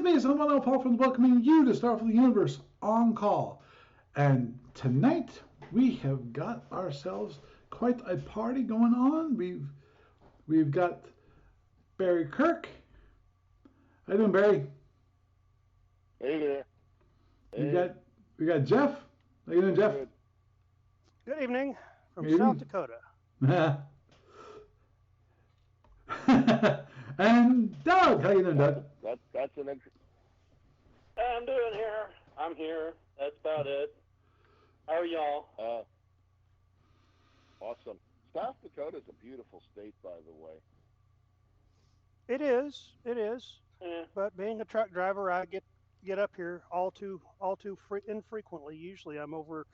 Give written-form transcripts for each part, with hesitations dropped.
me, son of one Paul from welcoming you to Starfleet Universe on call. And tonight we have got ourselves quite a party going on. We've got Barry Kirk. How you doing, Barry? Hey there. Hey. We got Jeff. How you doing, Jeff? Good evening from South Dakota. And Doug, how you doing, Doug? That's an interesting. I'm doing here. I'm here. That's about it. How are y'all? Awesome. South Dakota is a beautiful state, by the way. It is. Yeah. But being a truck driver, I get up here all too infrequently. Usually, I'm over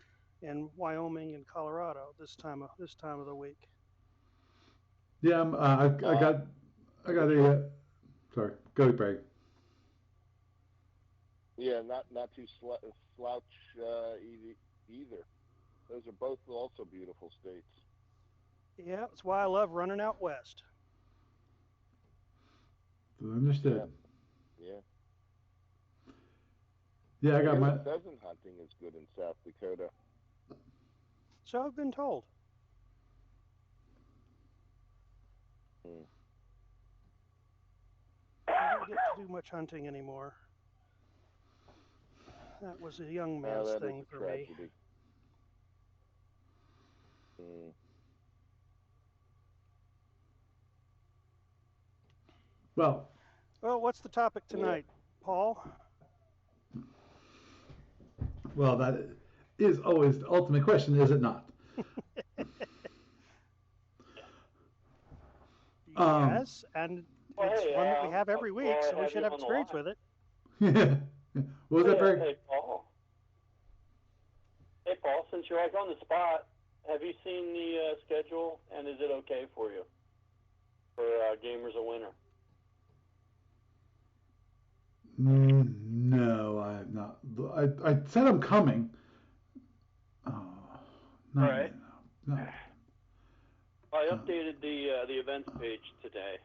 in Wyoming and Colorado this time of the week. Yeah, I got a. Sorry, go ahead, Barry. Yeah, not too slouch either. Those are both also beautiful states. Yeah, that's why I love running out west. Understood. Yeah. Yeah, I got my pheasant hunting is good in South Dakota. So I've been told. I don't get to do much hunting anymore. That was a young man's thing for me. Well, what's the topic tonight, Paul? Well, that is always the ultimate question, is it not? Yes, and it's one that we have every week, so we should have experience with it. What was that, Barry? Hey, Paul. Hey, Paul, since you're like on the spot, have you seen the schedule, and is it okay for you for Gamers of Winter? No, I have not. I said I'm coming. Oh, no. Right. No. I updated the events page today.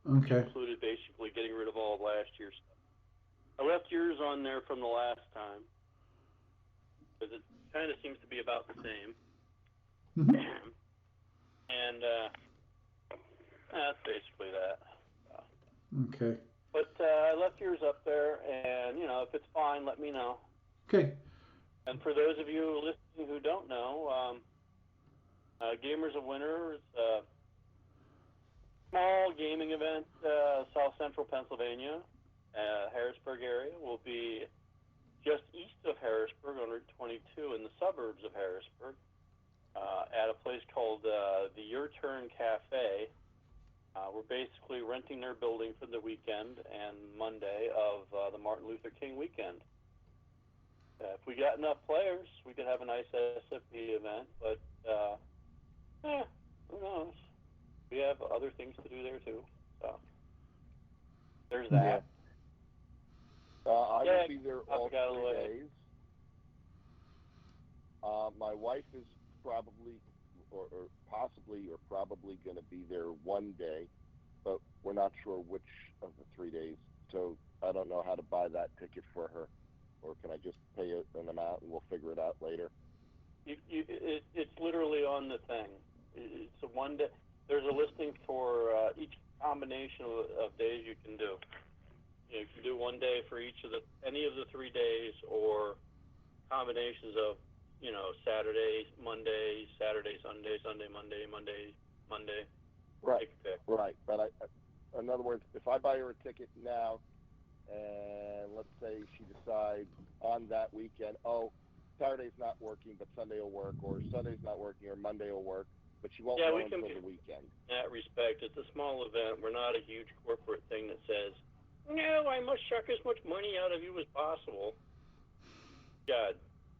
Okay. It included basically getting rid of all of last year's stuff. I left yours on there from the last time because it kind of seems to be about the same. Mm-hmm. And that's basically that. Okay. But I left yours up there, and, if it's fine, let me know. Okay. And for those of you listening who don't know, Gamers of Winter is a small gaming event, South Central Pennsylvania, Harrisburg area. Will be just east of Harrisburg on Route 22 in the suburbs of Harrisburg at a place called the Your Turn Cafe. We're basically renting their building for the weekend and Monday of the Martin Luther King weekend. If we got enough players, we could have a nice SFU event, but who knows? We have other things to do there too. So there's that. I will be there all 3 days. My wife is probably probably going to be there one day, but we're not sure which of the 3 days. So I don't know how to buy that ticket for her, or can I just pay an amount and we'll figure it out later? It's literally on the thing. It's a one day. There's a listing for each combination of days you can do. You can do one day for any of the 3 days, or combinations of Saturday, Monday, Saturday, Sunday, Sunday, Monday, Monday, Monday. Right. Right. But in other words, if I buy her a ticket now, and let's say she decides on that weekend, Saturday's not working, but Sunday will work, or Sunday's not working, or Monday will work, but she won't go until the weekend. In that respect, it's a small event. We're not a huge corporate thing that says, no, I must suck as much money out of you as possible. God,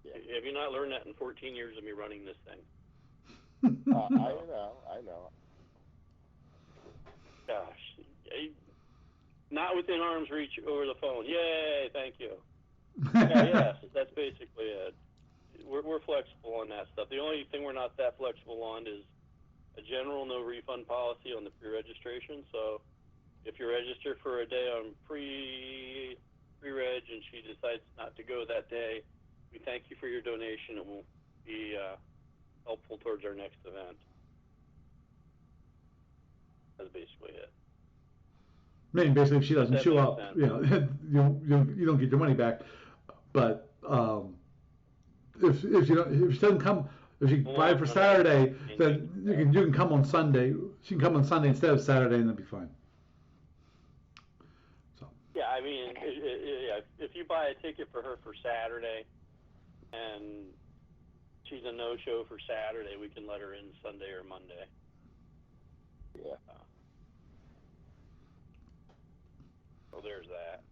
have you not learned that in 14 years of me running this thing? I know. Gosh, not within arm's reach over the phone. Yay, thank you. Yes, that's basically it. We're flexible on that stuff. The only thing we're not that flexible on is a general no refund policy on the pre-registration. So if you register for a day on decides not to go that day, we thank you for your donation. It will be helpful towards our next event. That's basically it. I mean, basically, if she doesn't That show makes up, sense. you know, you don't get your money back. But if she doesn't come, if she buy for Saturday, then you can come on Sunday. She can come on Sunday instead of Saturday, and that'll be fine. So. Yeah, I mean, if you buy a ticket for her for Saturday, and she's a no-show for Saturday, we can let her in Sunday or Monday. Yeah. So there's that.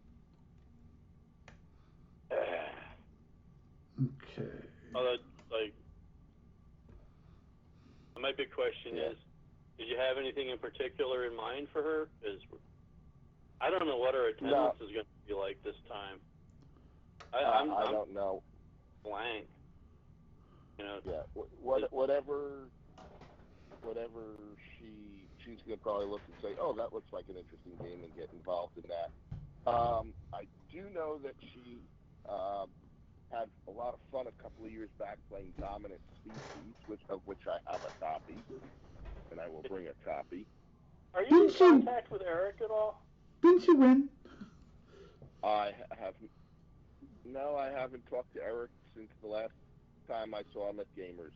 Okay. Although, like, my big question is, did you have anything in particular in mind for her? Because I don't know what her attendance is going to be like this time. I don't know. Blank. You know. Yeah. Whatever she's going to probably look and say, oh, that looks like an interesting game, and get involved in that. I do know that she had a lot of fun a couple of years back playing Dominant Species, of which I have a copy, and I will bring a copy. Are you in contact with Eric at all? Didn't you win? No, I haven't talked to Eric since the last time I saw him at Gamers.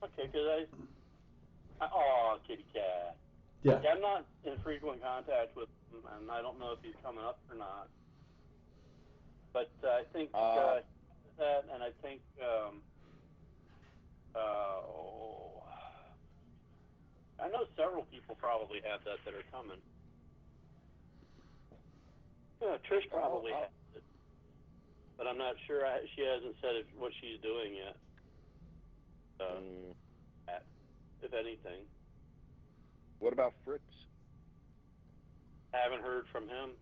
Okay, because oh, kitty cat. Yeah. I'm not in frequent contact with him, and I don't know if he's coming up or not. But I think that, and I think I know several people probably have that are coming. Yeah, Trish probably has it, but I'm not sure. She hasn't said what she's doing yet. If anything. What about Fritz? Haven't heard from him.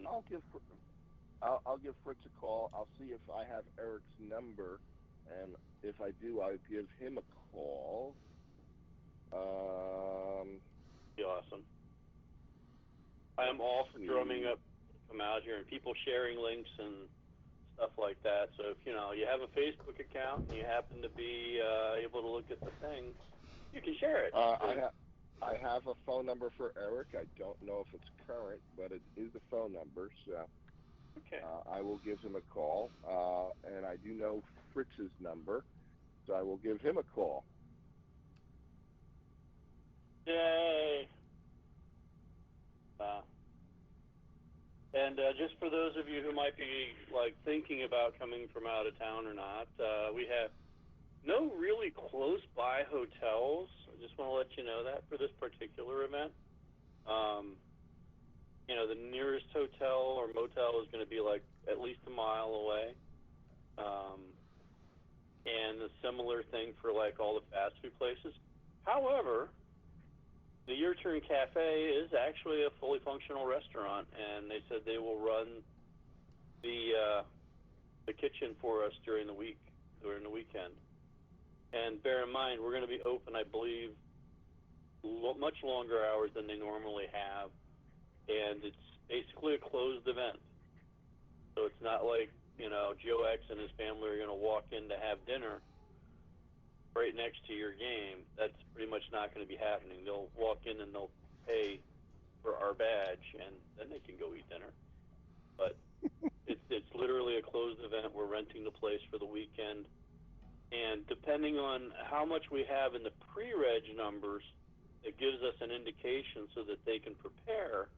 I'll give Fritz a call. I'll see if I have Eric's number, and if I do, I'll give him a call. Be awesome. I am all for drumming up, come out here, and people sharing links and stuff like that. So if you have a Facebook account and you happen to be able to look at the thing, you can share it. I have a phone number for Eric. I don't know if it's current, but it is a phone number, so okay. I will give him a call. And I do know Fritz's number, so I will give him a call. Yay! And just for those of you who might be thinking about coming from out of town or not, we have no really close by hotels. I just want to let you know that for this particular event. The nearest hotel or motel is going to be at least a mile away. And a similar thing for all the fast food places. However, the Your Turn Cafe is actually a fully functional restaurant, and they said they will run the kitchen for us during the weekend. And bear in mind, we're going to be open, I believe, much longer hours than they normally have, and it's basically a closed event. So it's not like Joe X and his family are going to walk in to have dinner right next to your game. That's pretty much not going to be happening. They'll walk in and they'll pay for our badge, and then they can go eat dinner. But it's literally a closed event. We're renting the place for the weekend, and depending on how much we have in the pre-reg numbers, it gives us an indication so that they can prepare.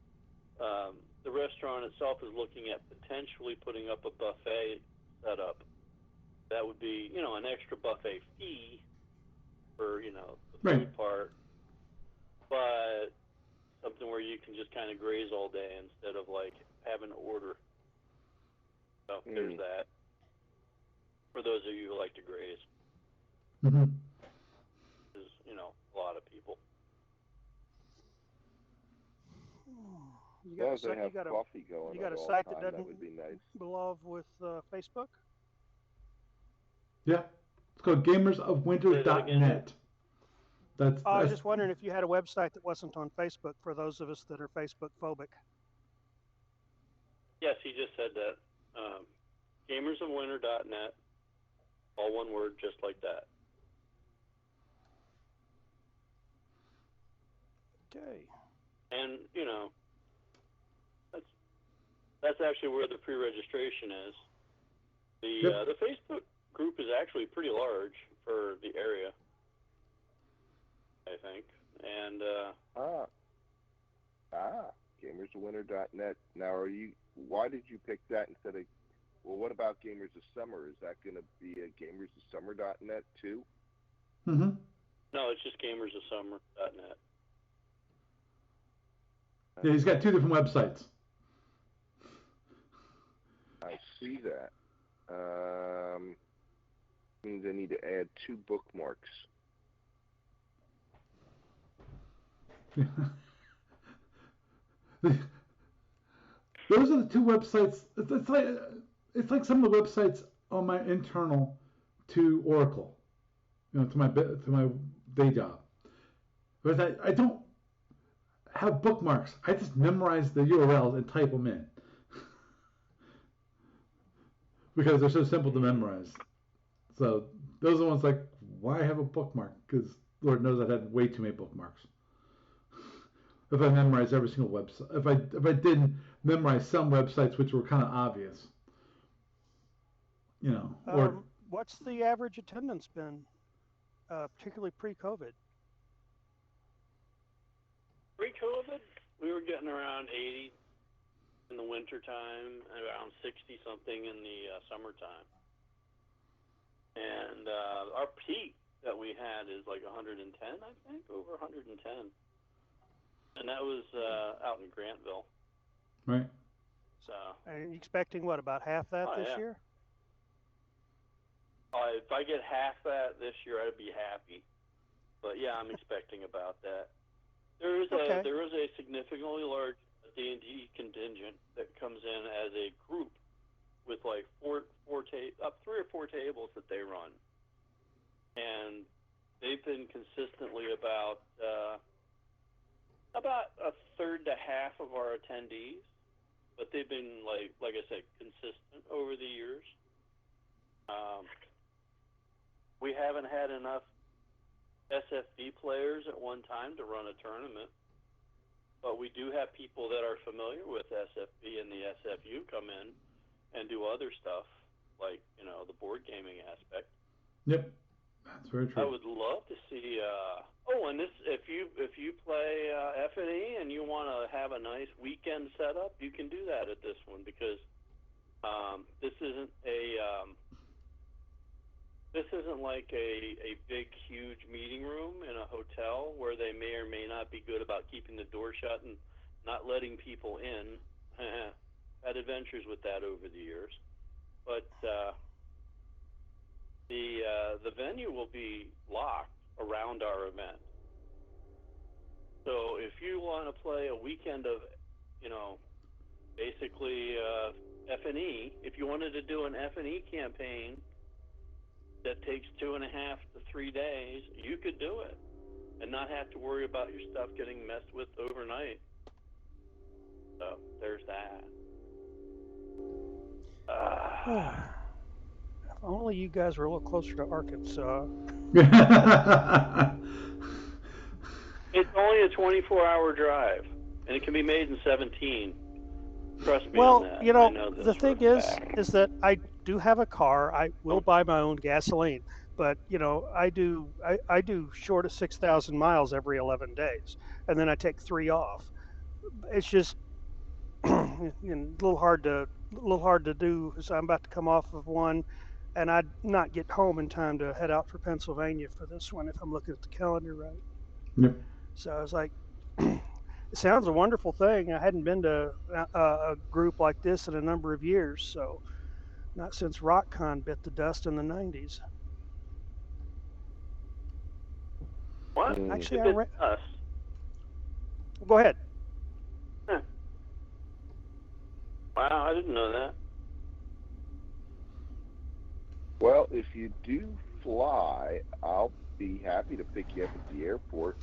The restaurant itself is looking at potentially putting up a buffet setup. That would be, an extra buffet fee for, the food part, but something where you can just kind of graze all day instead of having to order. So there's that. For those of you who like to graze. Mm-hmm. There's, a lot of people. You got a site that doesn't would be nice. belong with Facebook? Yeah. It's called gamersofwinter.net. I was just wondering if you had a website that wasn't on Facebook for those of us that are Facebook phobic. Yes, he just said that. Gamersofwinter.net, all one word, just like that. Okay. And that's actually where the pre-registration is. The Facebook group is actually pretty large for the area, I think. And gamersofwinter.net. Now, why did you pick that instead of? Well, what about Gamers of Summer? Is that going to be a gamersofsummer.net too? Mm-hmm. No, it's just gamersofsummer.net. Yeah, he's got two different websites. I see that. Means I need to add 2 bookmarks. Those are the two websites. It's like some of the websites on my internal to Oracle, to my day job. But I don't have bookmarks. I just memorize the URLs and type them in because they're so simple to memorize. So those are the ones like, why have a bookmark? Because Lord knows I've had way too many bookmarks. If I memorized every single website, if I didn't memorize some websites which were kind of obvious, or what's the average attendance been, particularly pre-COVID? Pre-COVID, we were getting around 80 in the winter time, and around 60 something in the summertime. And our peak that we had is like 110, I think, over 110. And that was out in Grantville. Right. So. Are you expecting what, about half that this year? If I get half that this year, I'd be happy. But yeah, I'm expecting about that. There is a significantly large D&D contingent that comes in as a group with like 3 or 4 tables that they run, and they've been consistently about a third to half of our attendees, but they've been like I said, consistent over the years. We haven't had enough SFB players at one time to run a tournament, but we do have people that are familiar with SFB and the SFU come in and do other stuff, like the board gaming aspect. Yep, that's very true. I would love to see. And this, if you play F&E and you want to have a nice weekend setup, you can do that at this one, because this isn't like a big, huge meeting room in a hotel where they may or may not be good about keeping the door shut and not letting people in. Had adventures with that over the years, but the venue will be locked around our event. So if you want to play a weekend of, basically F&E, if you wanted to do an F&E campaign that takes 2.5 to 3 days, you could do it and not have to worry about your stuff getting messed with overnight. So there's that. If only you guys were a little closer to Arkansas. It's only a 24-hour drive, and it can be made in 17. Trust me on that. Well, I know this the thing is that I do have a car. I will buy my own gasoline, but I do short of 6,000 miles every 11 days, and then I take 3 off. It's just a little hard to do. So I'm about to come off of one, and I'd not get home in time to head out for Pennsylvania for this one if I'm looking at the calendar right. Yep. So I was like, it sounds a wonderful thing. I hadn't been to a group like this in a number of years, so not since RockCon bit the dust in the 90s. What? Actually, us. Go ahead. Huh. Wow, I didn't know that. Well, if you do fly, I'll be happy to pick you up at the airport.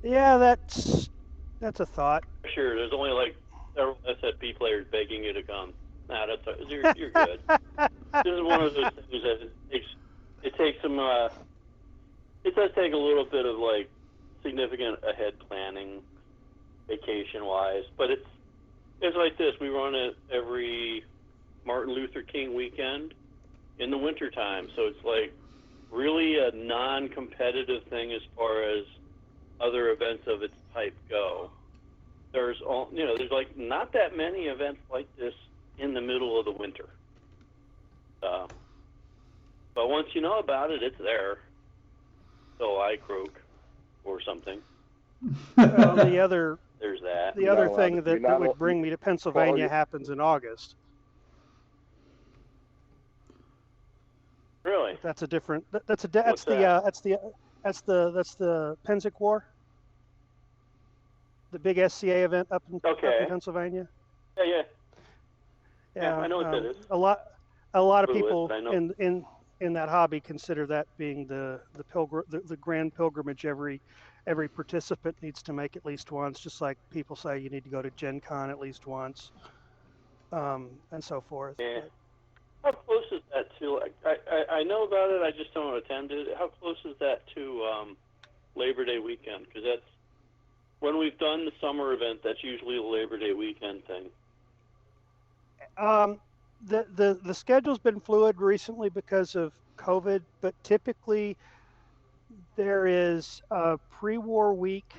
Yeah, that's That's a thought. Sure, there's only like several SFP players begging you to come. Nah, you're good. This is one of those things that it takes some it does take a little bit of like significant ahead planning, vacation wise, but it's like this. We run it every Martin Luther King weekend in the wintertime, so it's like really a non-competitive thing as far as other events of its type go. There's like not that many events like this in the middle of the winter. But once you know about it, it's there. So I croak or something. Well, there's that. The other thing that would bring me to Pennsylvania happens in August. Really? But that's a different. That's the Penzic War. The big SCA event up in Pennsylvania. Yeah, I know what that is. A lot of people in that hobby consider that being the grand pilgrimage every participant needs to make at least once, just like people say you need to go to Gen Con at least once, and so forth. Yeah. How close is that to? I know about it. I just don't attend it. How close is that to Labor Day weekend? Because that's when we've done the summer event. That's usually a Labor Day weekend thing. The schedule's been fluid recently because of COVID, but typically there is a pre-war week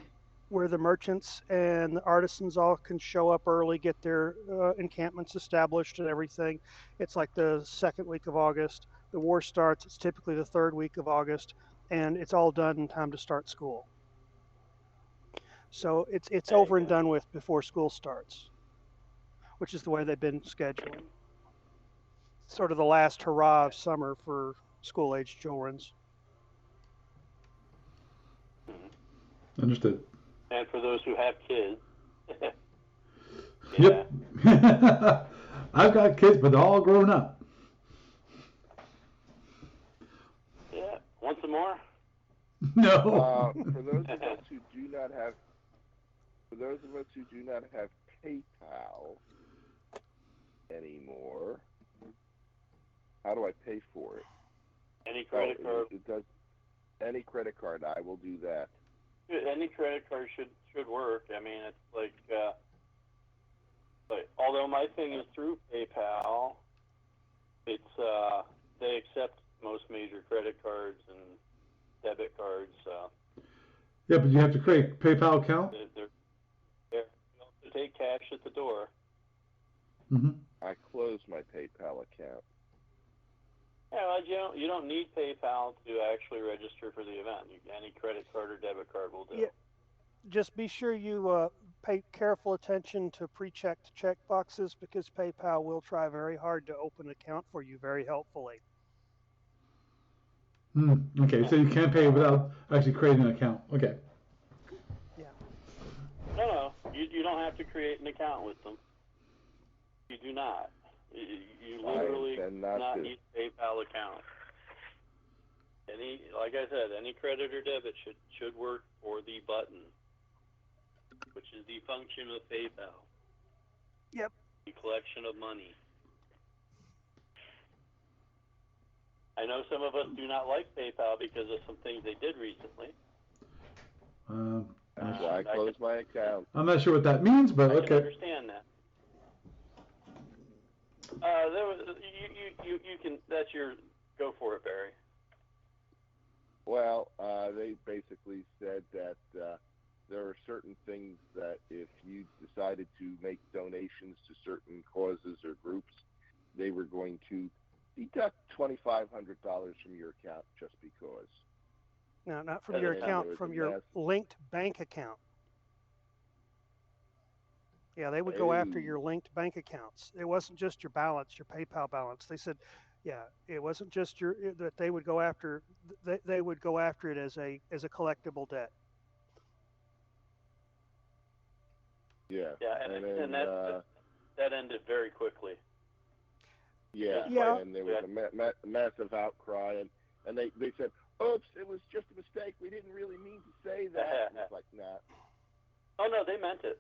where the merchants and the artisans all can show up early, get their encampments established and everything. It's like the second week of August. The war starts, it's typically the third week of August, and it's all done in time to start school. So it's over and done with before school starts, which is the way they've been scheduling. Sort of the last hurrah of summer for school-age children's. Understood. And for those who have kids. Yep. I've got kids, but they're all grown up. Yeah. Want some more? No. For those of us who do not have PayPal anymore, how do I pay for it? Any credit card. It does. Any credit card, I will do that. Any credit card should work. I mean, it's like, although my thing is through PayPal, it's they accept most major credit cards and debit cards. Yeah, but you have to create a PayPal account. You have to take cash at the door. Mm-hmm. I closed my PayPal account. Yeah, well, you don't need PayPal to actually register for the event. Any credit card or debit card will do. Yeah. Just be sure you pay careful attention to pre-checked check boxes because PayPal will try very hard to open an account for you very helpfully. Okay, so you can't pay without actually creating an account. Okay. Yeah. No, you don't have to create an account with them. You do not. You literally do not need a PayPal account. Like I said, any credit or debit should work for the button, which is the function of PayPal. Yep. The collection of money. I know some of us do not like PayPal because of some things they did recently. That's why I closed my account. I'm not sure what that means, but okay. I can understand that. You can. That's your. Go for it, Barry. Well, they basically said that there are certain things that if you decided to make donations to certain causes or groups, they were going to deduct $2,500 from your account just because. No, not from your account, from your linked bank account. Yeah, they would go after your linked bank accounts. It wasn't just your balance, your PayPal balance. They said, yeah, it wasn't just that they would go after. They would go after it as a collectible debt. Yeah. Yeah, and that ended very quickly. Yeah. And there was a massive outcry, and they said, "Oops, it was just a mistake. We didn't really mean to say that." And it's like, nah. Oh no, they meant it.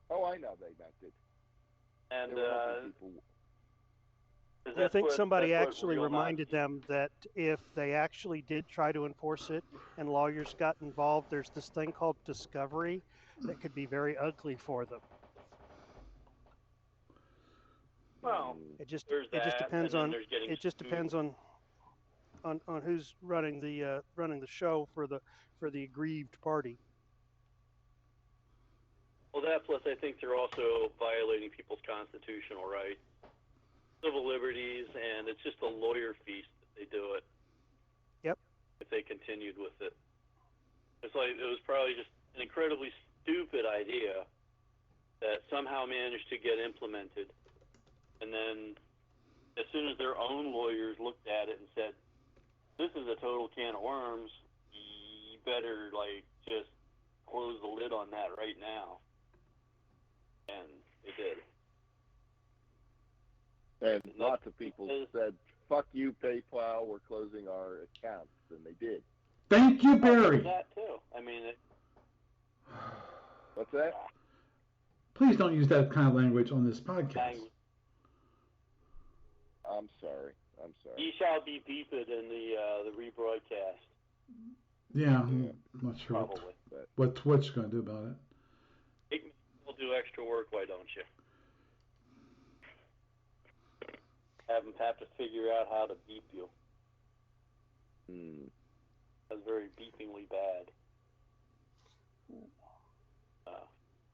Oh, I know they meant it. And They were helping people. I think somebody that's what actually real reminded Nazis- them that if they actually did try to enforce it and lawyers got involved, there's this thing called discovery that could be very ugly for them. Well, It just there's that, depends and then on there's getting it just sued. depends on who's running the show for the aggrieved party. Well, that plus I think they're also violating people's constitutional rights, civil liberties, and it's just a lawyer feast that they do it. Yep. If they continued with it, it's like it was probably just an incredibly stupid idea that somehow managed to get implemented, and then as soon as their own lawyers looked at it and said, "This is a total can of worms. You better just close the lid on that right now." And they did. And lots of people said, "Fuck you, PayPal. We're closing our accounts," and they did. Thank you, Barry. That too. I mean, What's that? Please don't use that kind of language on this podcast. I'm sorry. He shall be beeped in the rebroadcast. Yeah, I'm not sure Probably. what Twitch's going to do about it. We'll do extra work, why don't you? Have to figure out how to beep you. That's very beepingly bad.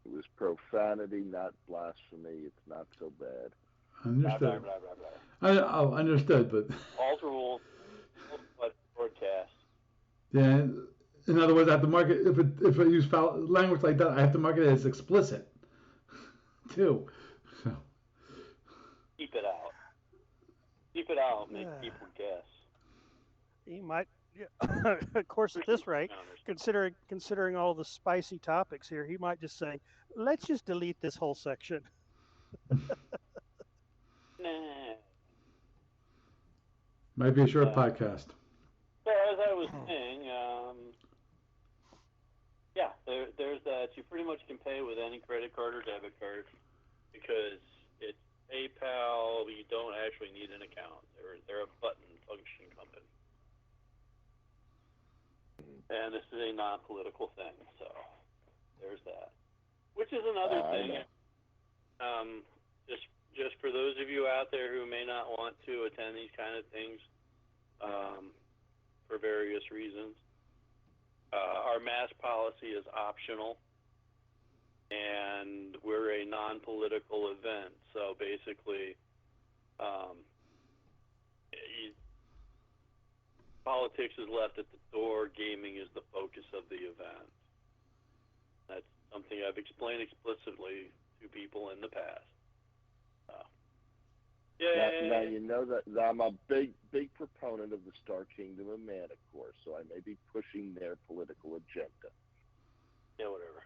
It was profanity, not blasphemy. It's not so bad. Understood. Blah, blah, blah, blah. Understood, but Alter rules, but broadcast. Yeah, in other words, I have to mark it if I use foul language like that. I have to mark it as explicit too. So. Keep it out. Keep it out. Make people guess. He might. Yeah. Of course, at this rate, considering all the spicy topics here, he might just say, "Let's just delete this whole section." Nah. Might be a short podcast. So as I was saying, there's that. You pretty much can pay with any credit card or debit card because it's PayPal. You don't actually need an account. They're a button function company. And this is a non-political thing, so there's that. Which is another thing. Just for those of you out there who may not want to attend these kind of things for various reasons, our mask policy is optional, and we're a non-political event. So basically, politics is left at the door. Gaming is the focus of the event. That's something I've explained explicitly to people in the past. Now you know that I'm a big proponent of the Star Kingdom of Man, of course, so I may be pushing their political agenda. Yeah, whatever.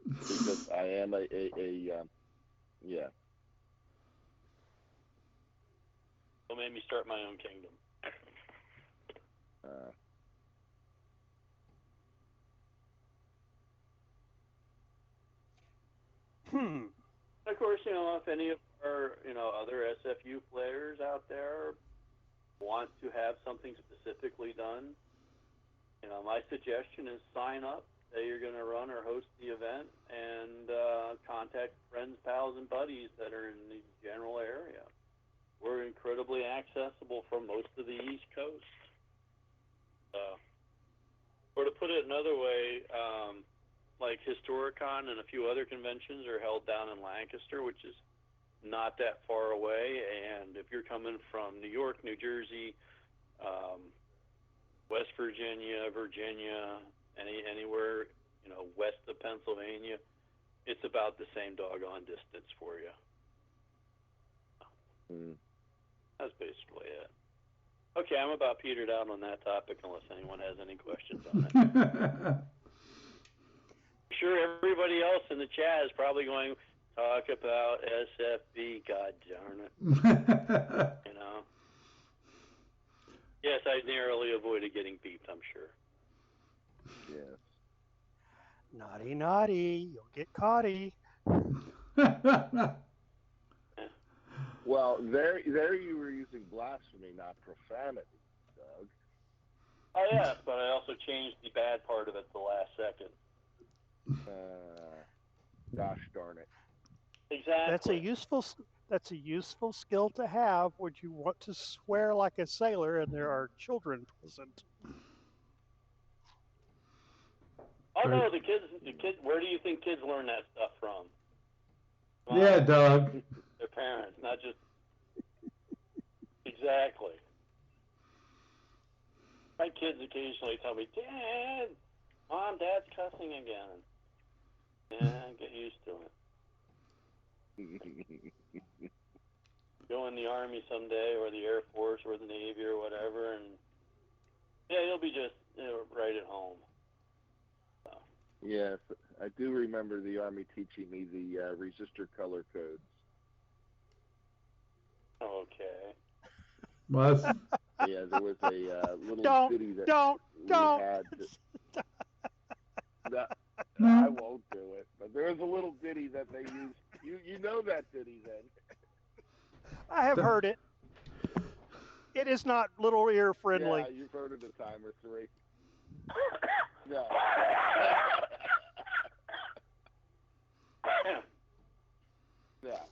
Because I am yeah. Don't make me start my own kingdom. Of course, if any of our, other SFU players out there want to have something specifically done, my suggestion is sign up, say you're going to run or host the event, and contact friends, pals, and buddies that are in the general area. We're incredibly accessible from most of the East Coast. Or to put it another way, like Historicon and a few other conventions are held down in Lancaster, which is not that far away. And if you're coming from New York, New Jersey, West Virginia, anywhere, west of Pennsylvania, it's about the same doggone distance for you. That's basically it. Okay, I'm about petered out on that topic unless anyone has any questions on it. I'm sure everybody else in the chat is probably going, talk about SFB, god darn it. Yes, I narrowly avoided getting beeped, I'm sure. Yes. Naughty, naughty. You'll get caughty. Well, there you were using blasphemy, not profanity, Doug. Oh yes, but I also changed the bad part of it the last second. Gosh darn it. Exactly. That's a useful skill to have when you want to swear like a sailor and there are children present. Oh no, the kids. Where do you think kids learn that stuff from? Yeah, Doug. Their parents, not just. Exactly. My kids occasionally tell me, "Dad, Mom, Dad's cussing again." Yeah, get used to it. Go in the Army someday, or the Air Force, or the Navy, or whatever, and yeah, you'll be just right at home. So. Yes, I do remember the Army teaching me the resistor color codes. Okay. Well, yeah, there was a little ditty that we had. I won't do it, but there was a little ditty that they used. You know that ditty then. I have heard it. It is not little ear friendly. Yeah, you've heard of the timer 3. No. No,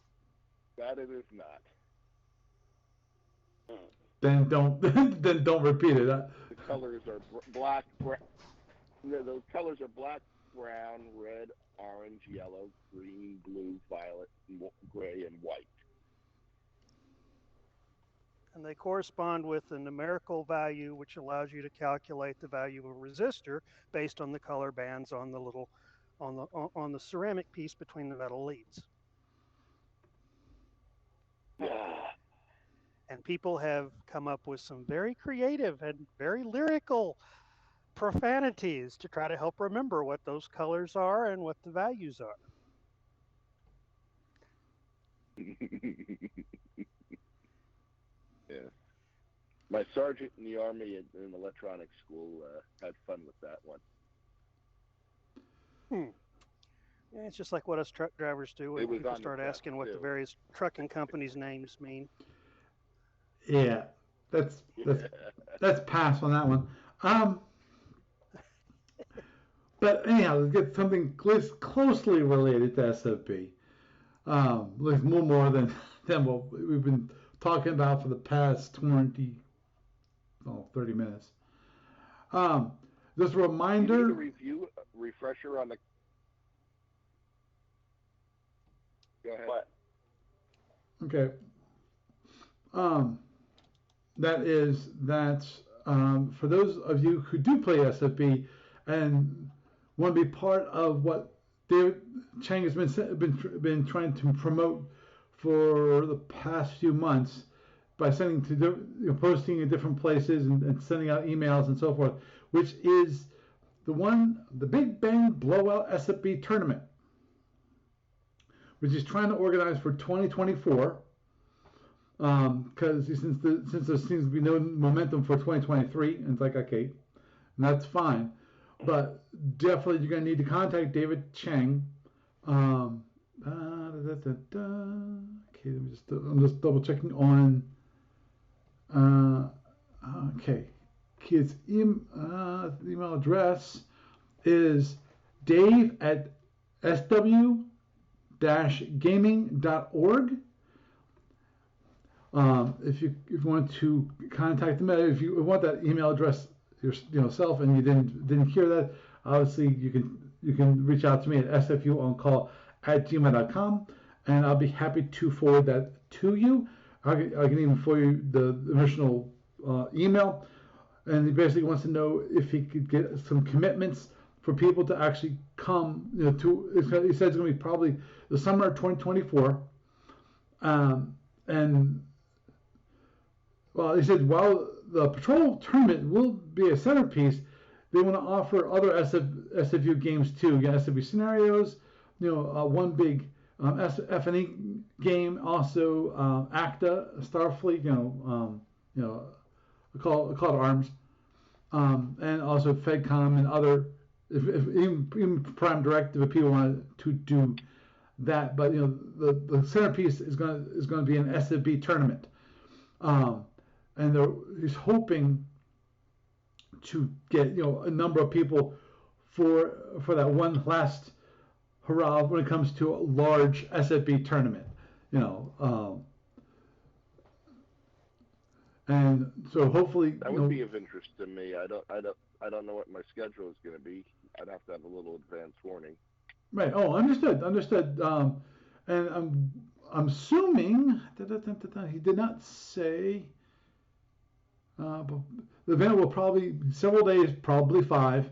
that it is not. Then don't repeat it. The colors are black. Those colors are black, brown, red, orange, yellow, green, blue, violet, gray, and white. And they correspond with the numerical value, which allows you to calculate the value of a resistor based on the color bands on the on the ceramic piece between the metal leads. Yeah. And people have come up with some very creative and very lyrical profanities to try to help remember what those colors are and what the values are. Yeah. My sergeant in the Army in electronics school had fun with that one. Yeah, it's just like what us truck drivers do when people start asking what the various trucking companies' names mean. Yeah, that's pass on that one. But anyhow, let's get something closely related to SFP. Like more than what we've been talking about for the past 30 minutes. Just a reminder. You need a refresher on the. Go ahead. What? Okay. That's for those of you who do play SFP and want to be part of what David Chang has been trying to promote for the past few months by posting in different places and sending out emails and so forth, which is the Big Bang Blowout SFP tournament, which is trying to organize for 2024. Because since there seems to be no momentum for 2023, and it's like, okay, and that's fine, but definitely you're going to need to contact David Chang. Okay, I'm just double checking on. Okay, his email address is dave@sw-gaming.org. If you want to contact them, if you want that email address yourself and you didn't hear that, obviously you can reach out to me at sfuoncall@gmail.com, and I'll be happy to forward that to you. I can even forward you the original email, and he basically wants to know if he could get some commitments for people to actually come. He said it's going to be probably the summer of 2024, and. Well, he said while the patrol tournament will be a centerpiece, they want to offer other SFU games too. Again, SFU scenarios, one big F&E game, also ACTA, Starfleet, Call to Arms, and also FedCom and other if even Prime Directive, if people want to do that, but the centerpiece is going to be an SFB tournament, and he's hoping to get a number of people for that one last hurrah when it comes to a large SFB tournament, and so hopefully that would be of interest to me. I don't know what my schedule is going to be. I'd have to have a little advance warning. Right. Oh, understood. And I'm assuming he did not say. But the event will probably be several days, probably 5,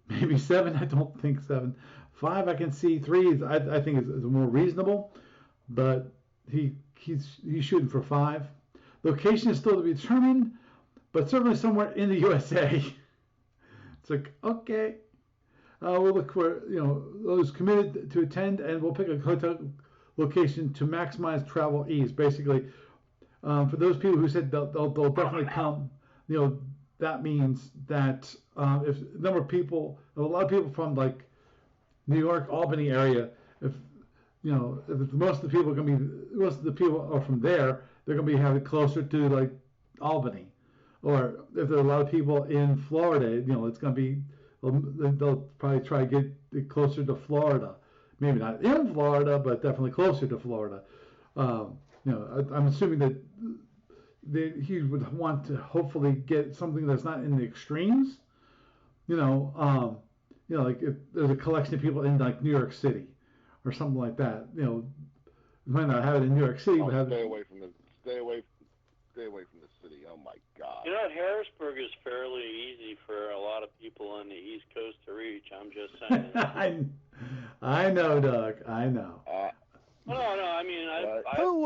maybe 7. I don't think 7. 5 I can see. 3 I think is more reasonable, but he's shooting for 5. Location is still to be determined, but certainly somewhere in the USA. It's like, okay, we'll look for those committed to attend, and we'll pick a hotel location to maximize travel ease. Basically, for those people who said they'll definitely come, that means that if a number of people, a lot of people from like New York, Albany area, if most of the people are from there, they're going to be having closer to like Albany, or if there are a lot of people in Florida, it's going to be they'll probably try to get it closer to Florida. Maybe not in Florida, but definitely closer to Florida. I'm assuming that he would want to hopefully get something that's not in the extremes. Like if there's a collection of people in like New York City or something like that. You might not have it in New York City, but stay away from the city. Oh my God. Harrisburg is fairly easy for a lot of people on the East Coast to reach. I'm just saying. I know, Doug. I know. No. I mean, who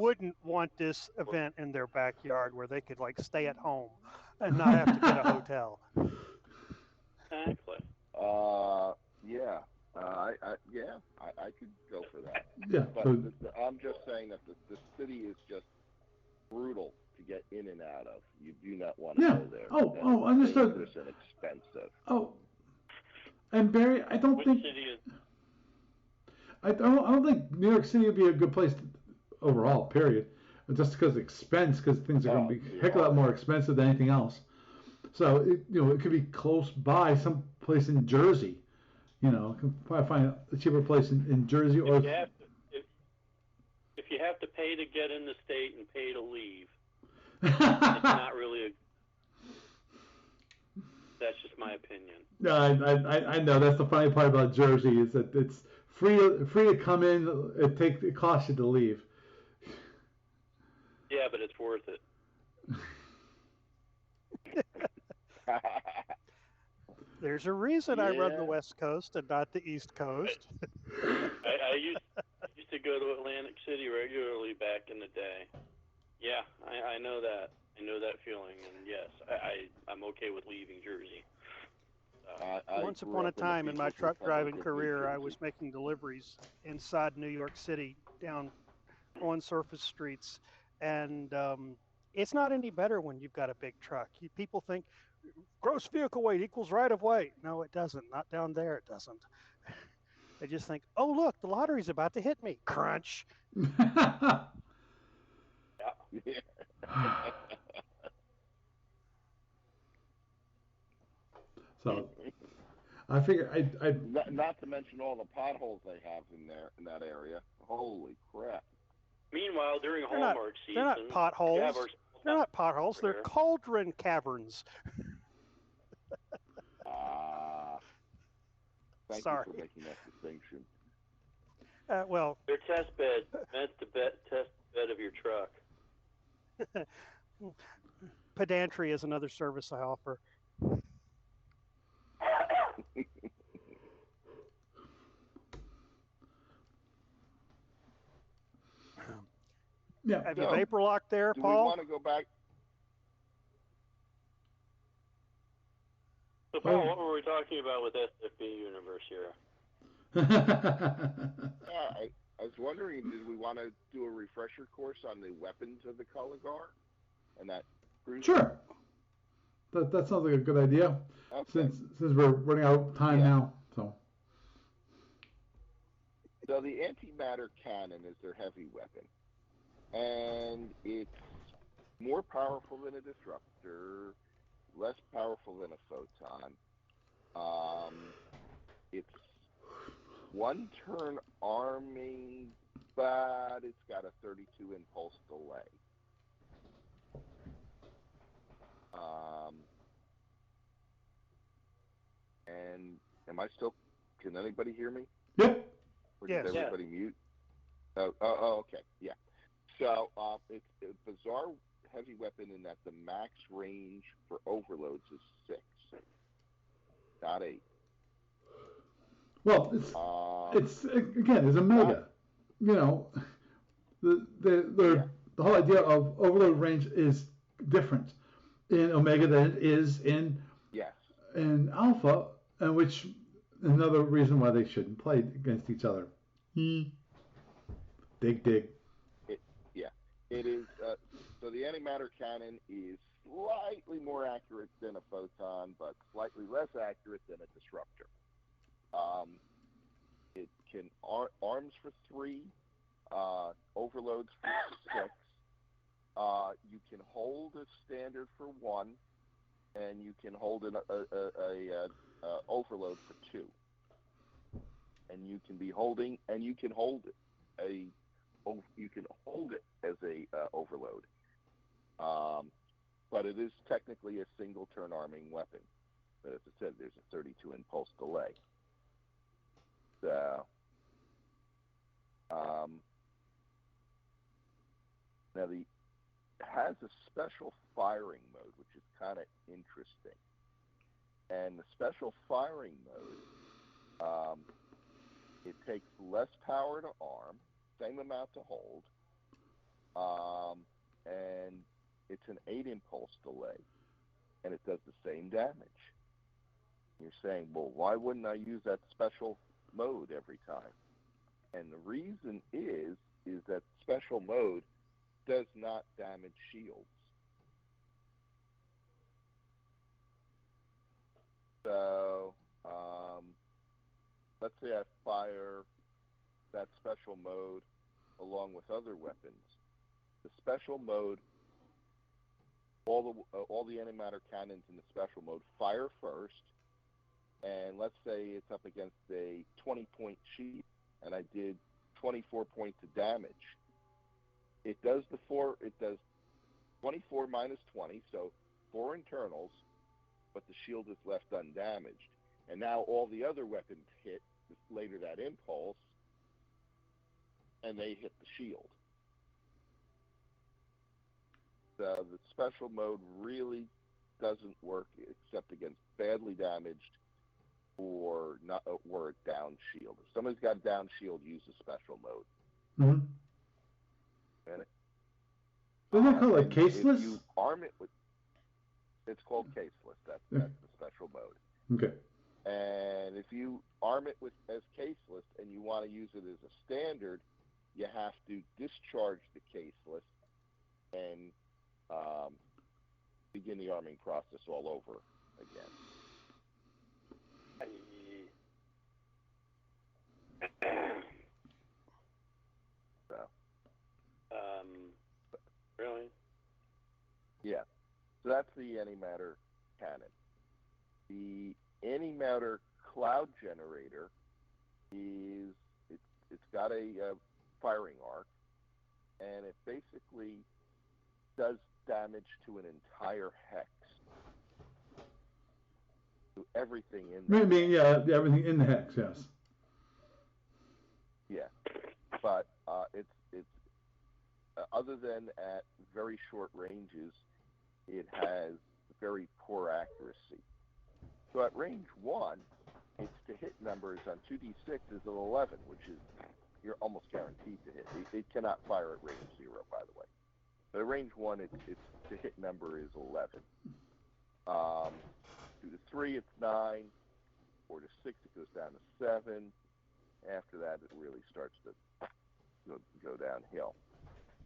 wouldn't want this event in their backyard where they could like stay at home and not have to get a hotel? Exactly. Yeah. I could go for that. Yeah. But I'm just saying that the city is just brutal to get in and out of. You do not want to go there. Oh, understood. Dangerous and expensive. Oh, and Barry, I don't think. City is... I don't think New York City would be a good place overall. Period. Just because because things are going to be a heck of a lot more expensive than anything else. So it could be close by, some place in Jersey. You can probably find a cheaper place in Jersey, or if you have to pay to get in the state and pay to leave, it's not really that's just my opinion. No, I know that's the funny part about Jersey is that it's free to come in. It costs you to leave. Yeah, but it's worth it. There's a reason I run the West Coast and not the East Coast. I used to go to Atlantic City regularly back in the day. Yeah, I know that. I know that feeling, and yes, I'm okay with leaving Jersey. Once upon a time in my truck driving career, I was making deliveries inside New York City down on surface streets, and it's not any better when you've got a big truck. People think gross vehicle weight equals right of way. No, it doesn't. Not down there, it doesn't. They just think, oh, look, the lottery's about to hit me. Crunch. So I figure I not to mention all the potholes they have in that area. Holy crap. Meanwhile, during Hallmark season, they're not potholes. They're not potholes. They're cauldron caverns. Thank Sorry. you for making that distinction. Well, they're test bed, meant to test bed of your truck. Pedantry is another service I offer. Yeah. Have you vapor locked there, Do Paul? we want to go back? So, Paul, what were we talking about with SFU Universe here? I was wondering, did we want to do a refresher course on the weapons of the Color Guard and that cruiser? Sure. That sounds like a good idea. Okay. Since we're running out of time now, so. So the antimatter cannon is their heavy weapon, and it's more powerful than a disruptor, less powerful than a photon. It's one turn arming, but it's got a 32 impulse delay. And am I still? Can anybody hear me? Yep. Or did Yes. everybody mute? Oh, okay, yeah. So it's a bizarre heavy weapon in that the max range for overloads is 6, not 8. Well, it's again, it's Omega. You know, the whole idea of overload range is different in Omega than it is in Alpha, and which another reason why they shouldn't play against each other. Dig. It is. So the antimatter cannon is slightly more accurate than a photon, but slightly less accurate than a disruptor. It can arms for 3, overloads for 6. You can hold a standard for 1, and you can hold an overload for 2. And you can be holding, and you can hold it as a overload. But it is technically a single turn arming weapon. But as I said, there's a 32 impulse delay. So now it has a special firing mode, which is kind of interesting. And the special firing mode, it takes less power to arm, same amount to hold, and it's an 8 impulse delay, and it does the same damage. You're saying, well, why wouldn't I use that special mode every time? And the reason is that special mode does not damage shields. So let's say I fire that special mode along with other weapons. The special mode, all the antimatter cannons in the special mode fire first, and let's say it's up against a 20-point shield, and I did 24 points of damage. It does 24 minus 20, so 4 internals, but the shield is left undamaged. And now all the other weapons hit later that impulse, and they hit the shield. So the special mode really doesn't work except against badly damaged or down shield. If somebody's got a down shield, use a special mode. Mm-hmm. Isn't it called like caseless? If you arm it with, it's called caseless. That's the special mode. Okay. And if you arm it as caseless and you want to use it as a standard, you have to discharge the caseless and begin the arming process all over again. So. Really? Yeah. So that's the antimatter cannon. The antimatter cloud generator it's got a firing arc, and it basically does damage to an entire hex, to everything in there. Maybe everything in the hex, yes. Yeah, but it's other than at very short ranges, it has very poor accuracy. So at range 1, its to hit numbers on 2d6 is an 11, which is you're almost guaranteed to hit. It cannot fire at range 0, by the way. But at range 1, its to hit number is 11. 2 to 3, it's 9. 4 to 6, it goes down to 7. After that, it really starts to go downhill.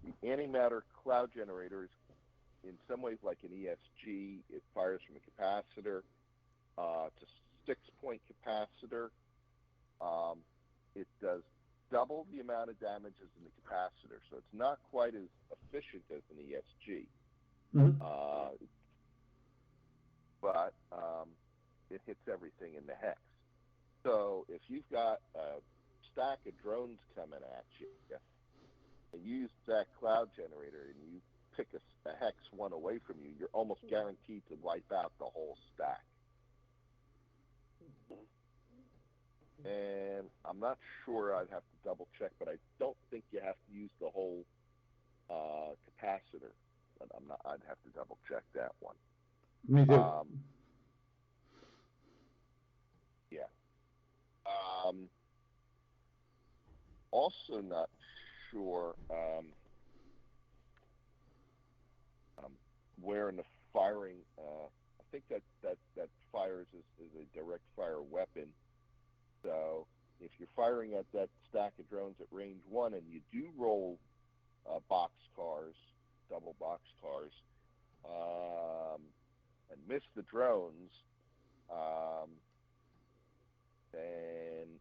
The antimatter cloud generator is in some ways like an ESG. It fires from a capacitor. It's a 6-point capacitor. It does double the amount of damage as in the capacitor, so it's not quite as efficient as an ESG. But it hits everything in the hex. So if you've got a stack of drones coming at you, and you use that cloud generator and you pick a hex one away from you, you're almost guaranteed to wipe out the whole stack. And I'm not sure, I'd have to double check, but I don't think you have to use the whole capacitor. But I'd have to double check that one. Me too. Yeah. Also not sure where in the firing, I think that fires is a direct fire weapon. So if you're firing at that stack of drones at range 1 and you do roll boxcars, double boxcars, and miss the drones, then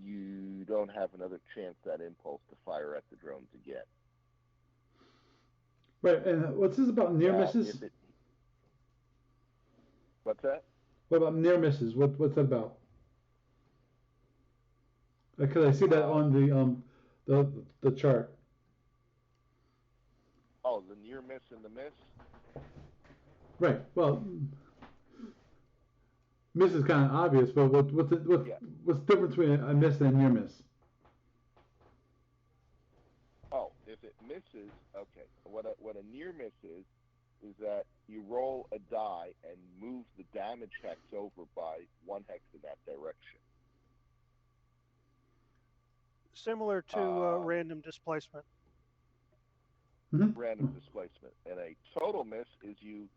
you don't have another chance that impulse to fire at the drones again. Right, and what's this about near misses? What's that? What about near misses? What's that about? Because I see that on the chart. Oh, the near miss and the miss? Right. Well, miss is kind of obvious, but what's the difference between a miss and a near miss? Oh, if it misses, okay. What a near miss is that you roll a die and move the damage hex over by 1 hex in that direction. Similar to random displacement. Random displacement. And a total miss is you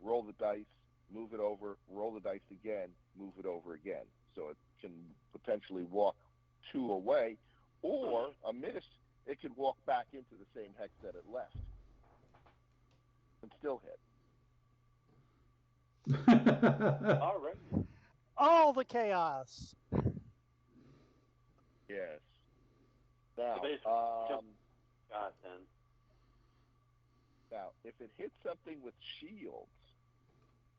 roll the dice, move it over, roll the dice again, move it over again. So it can potentially walk 2 away, or a miss, it could walk back into the same hex that it left and still hit. All right. All the chaos. Yes. Now, now, if it hits something with shields,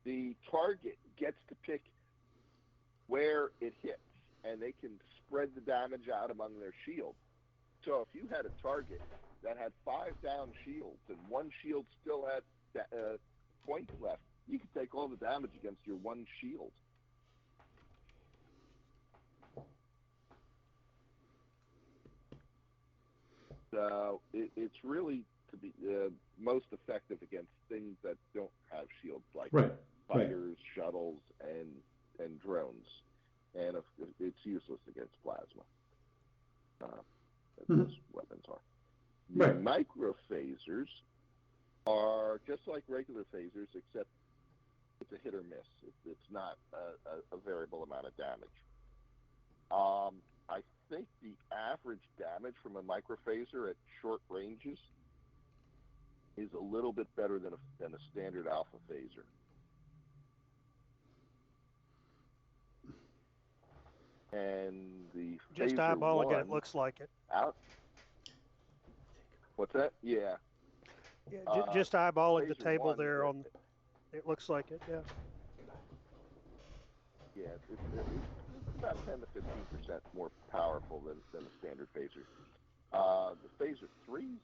the target gets to pick where it hits, and they can spread the damage out among their shields. So if you had a target that had 5 down shields and 1 shield still had points left, you could take all the damage against your 1 shield. So it's really to be most effective against things that don't have shields, like fighters, shuttles, and drones. And it's useless against plasma. Those weapons are. The microphasers are just like regular phasers, except it's a hit or miss. It's not a variable amount of damage. I think the average damage from a microphaser at short ranges is a little bit better than a standard alpha phaser. And the just phaser eyeballing one, it looks like it. What's that? Yeah. Yeah, just eyeballing the table one, there on. It looks like it. Yeah. Yeah, it's about 10 to 15% more powerful than a standard phaser. The phaser 3's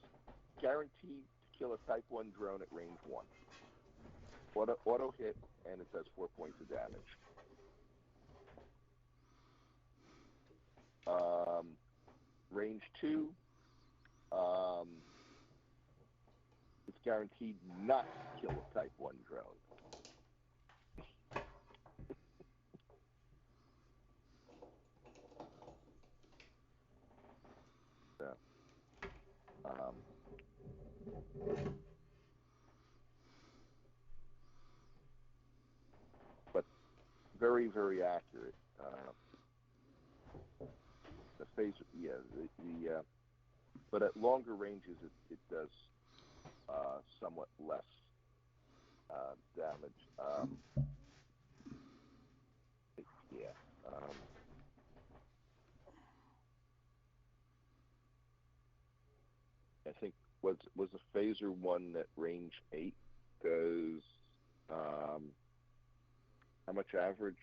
guaranteed to kill a Type 1 drone at range 1. Auto hit, and it does 4 points of damage. Range 2, it's guaranteed not to kill a Type 1 drone. But very, very accurate. The phaser, but at longer ranges, it does somewhat less damage. Yeah. I think was a phaser one at range 8 does how much average?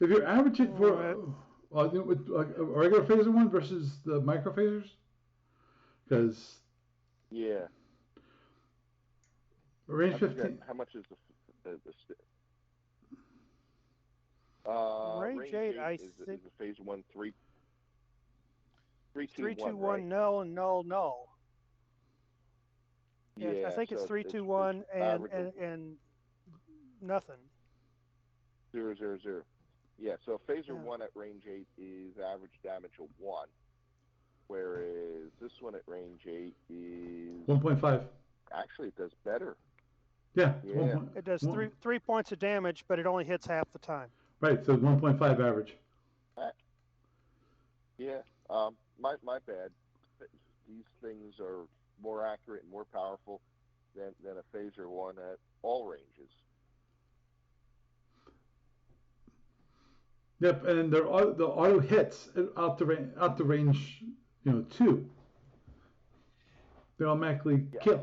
If you average it for with a regular phaser one versus the micro phasers, because range 15. How much is the range 8? I is think the phaser one 3 3 2 1 right? null and null null. Yeah, I think it's 3 2 1 and nothing. 0 0 0. Yeah, so phaser one at range 8 is average damage of 1, whereas this one at range 8 is 1.5. Actually, it does better. Yeah. It does 3 points of damage, but it only hits half the time. Right, so 1.5 average. Yeah, my bad. These things are more accurate and more powerful than a phaser one at all ranges. Yep, and the auto hits out the range, 2. They automatically kill,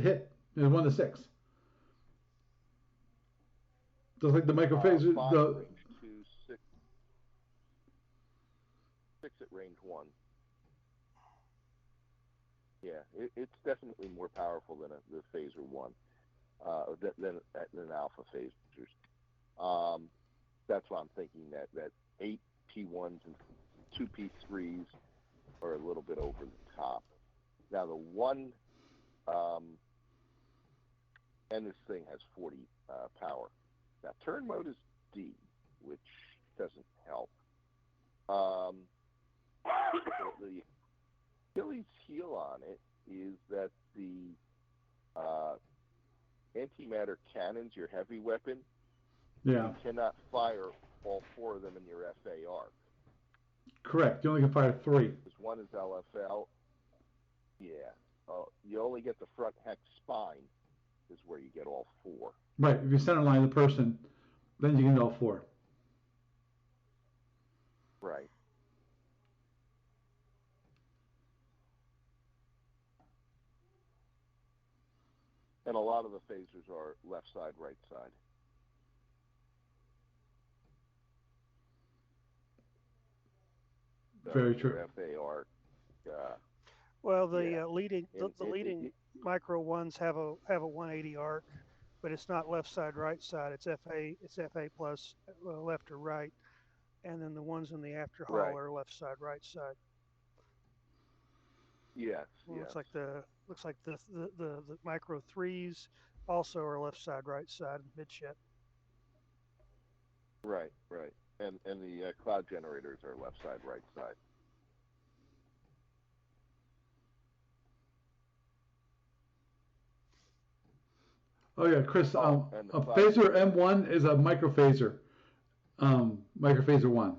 hit, 1 to 6. Just like the micro phaser, Range 2, 6 at range 1. Yeah, it's definitely more powerful than the phaser one, than alpha phasers. That's why I'm thinking that 8 P1s and 2 P3s are a little bit over the top. Now the one, and this thing has 40 power. Now turn mode is D, which doesn't help. The Achilles heel on it is that the antimatter cannons, your heavy weapon, you cannot fire all 4 of them in your FAR. Correct. You only can fire 3. Because one is LFL. Yeah. You only get the front hex spine is where you get all 4. Right. If you centerline the person, then you can get all 4. Right. And a lot of the phasers are left side, right side. Very true. FAR. Well, the leading micro ones have a 180 arc, but it's not left side, right side. It's FA plus left or right, and then the ones in the after hull are left side, right side. Yes. Well, looks like the micro 3s also are left side, right side, midship. Right. And the cloud generators are left side, right side. Oh yeah, Chris. A phaser M1 is a micro phaser. Micro phaser 1.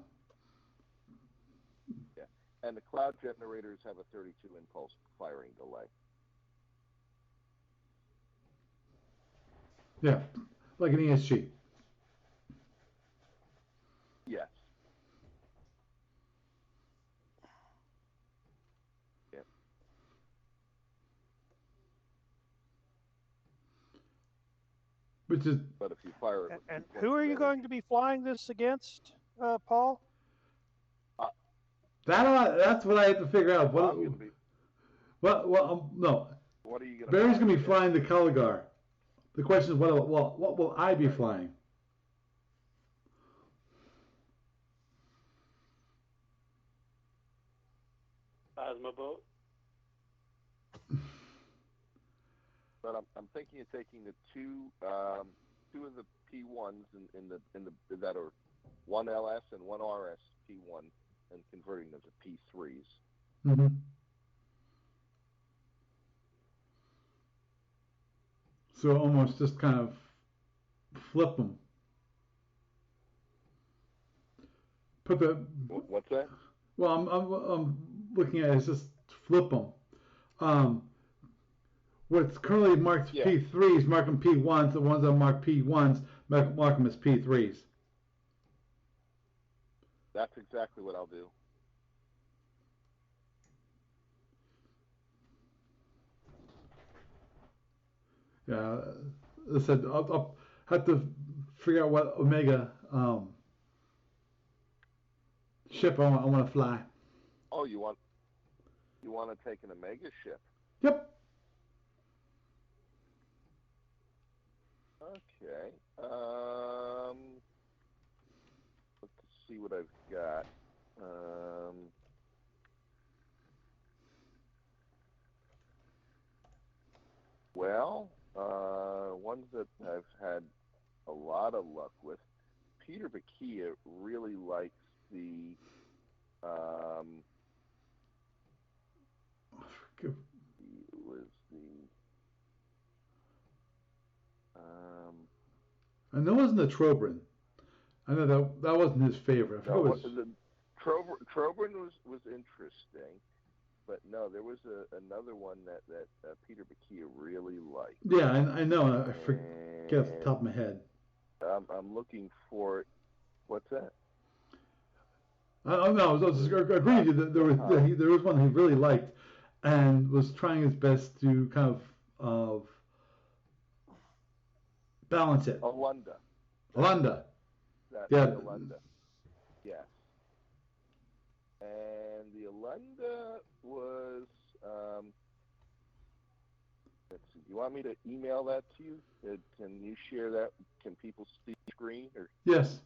Yeah, and the cloud generators have a 32 impulse firing delay. Yeah, like an ESG. Yes. Yeah. Which is. But if you fire it, and who are you going to be flying this against, Paul? That's what I have to figure out. No. What What are you going to? Barry's going to be flying the Caligar. The question is, what will I be flying? Plasma boat. But I'm thinking of taking the two of the P1s in the that are one LS and one RS P1 and converting them to P3s. Mm-hmm. So almost just kind of flip them. What's that? Well, I'm looking at it, it's just flip them. Um, what's currently marked Yeah. P3s, mark them P1s. The ones that are marked P1s, mark them as P3s. That's exactly what I'll do. Yeah, I said I'll have to figure out what Omega ship I want to fly. Oh, you want to take an Omega ship? Yep. Okay. Let's see what I've got. Well, ones that I've had a lot of luck with. Peter Bakia really likes the I know it wasn't the Trobrin. I know that wasn't his favorite. I forget the Trobrin was interesting, but no, there was another one that Peter Bakia really liked. Yeah, I know. I forget off the top of my head. I'm looking for it. What's that? I was just agreeing with you that there was one he really liked and was trying his best to kind of balance it. Alunda. Alunda. Yeah. The Alunda. Yes. And the Alunda was. Let's see. You want me to email that to you? Can you share that? Can people see the screen? Or? Yes.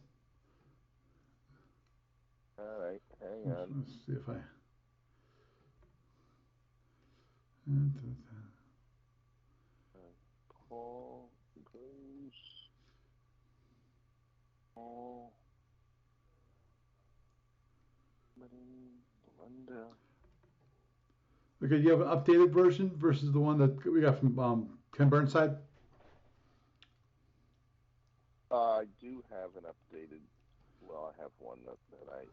All right. Hang on. Let's see if I. Paul goes. Paul. Alunda. Okay, you have an updated version versus the one that we got from Ken Burnside? I do have an updated. Well, I have one that I've.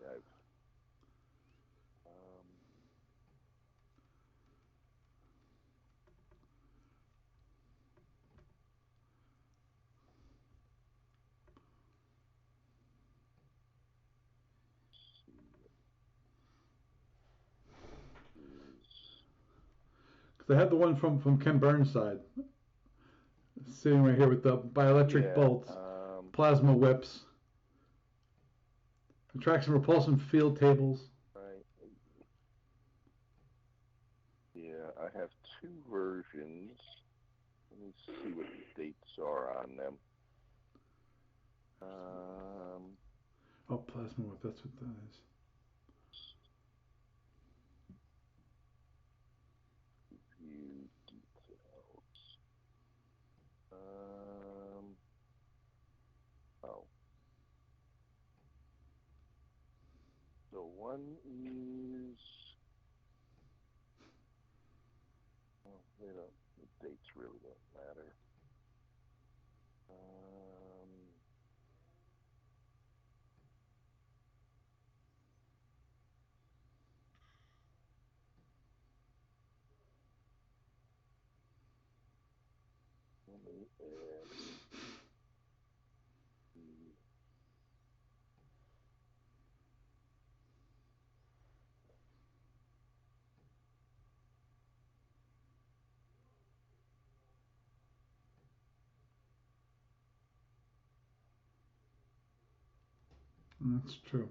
Because I have the one from Ken Burnside, sitting right here with the bioelectric bolts, plasma whips, attraction repulsion field tables. Right. Yeah, I have two versions. Let me see what the dates are on them. Oh, plasma whip, that's what that is. View details. Oh. So one is. Well, the dates really don't matter. Let me add That's true.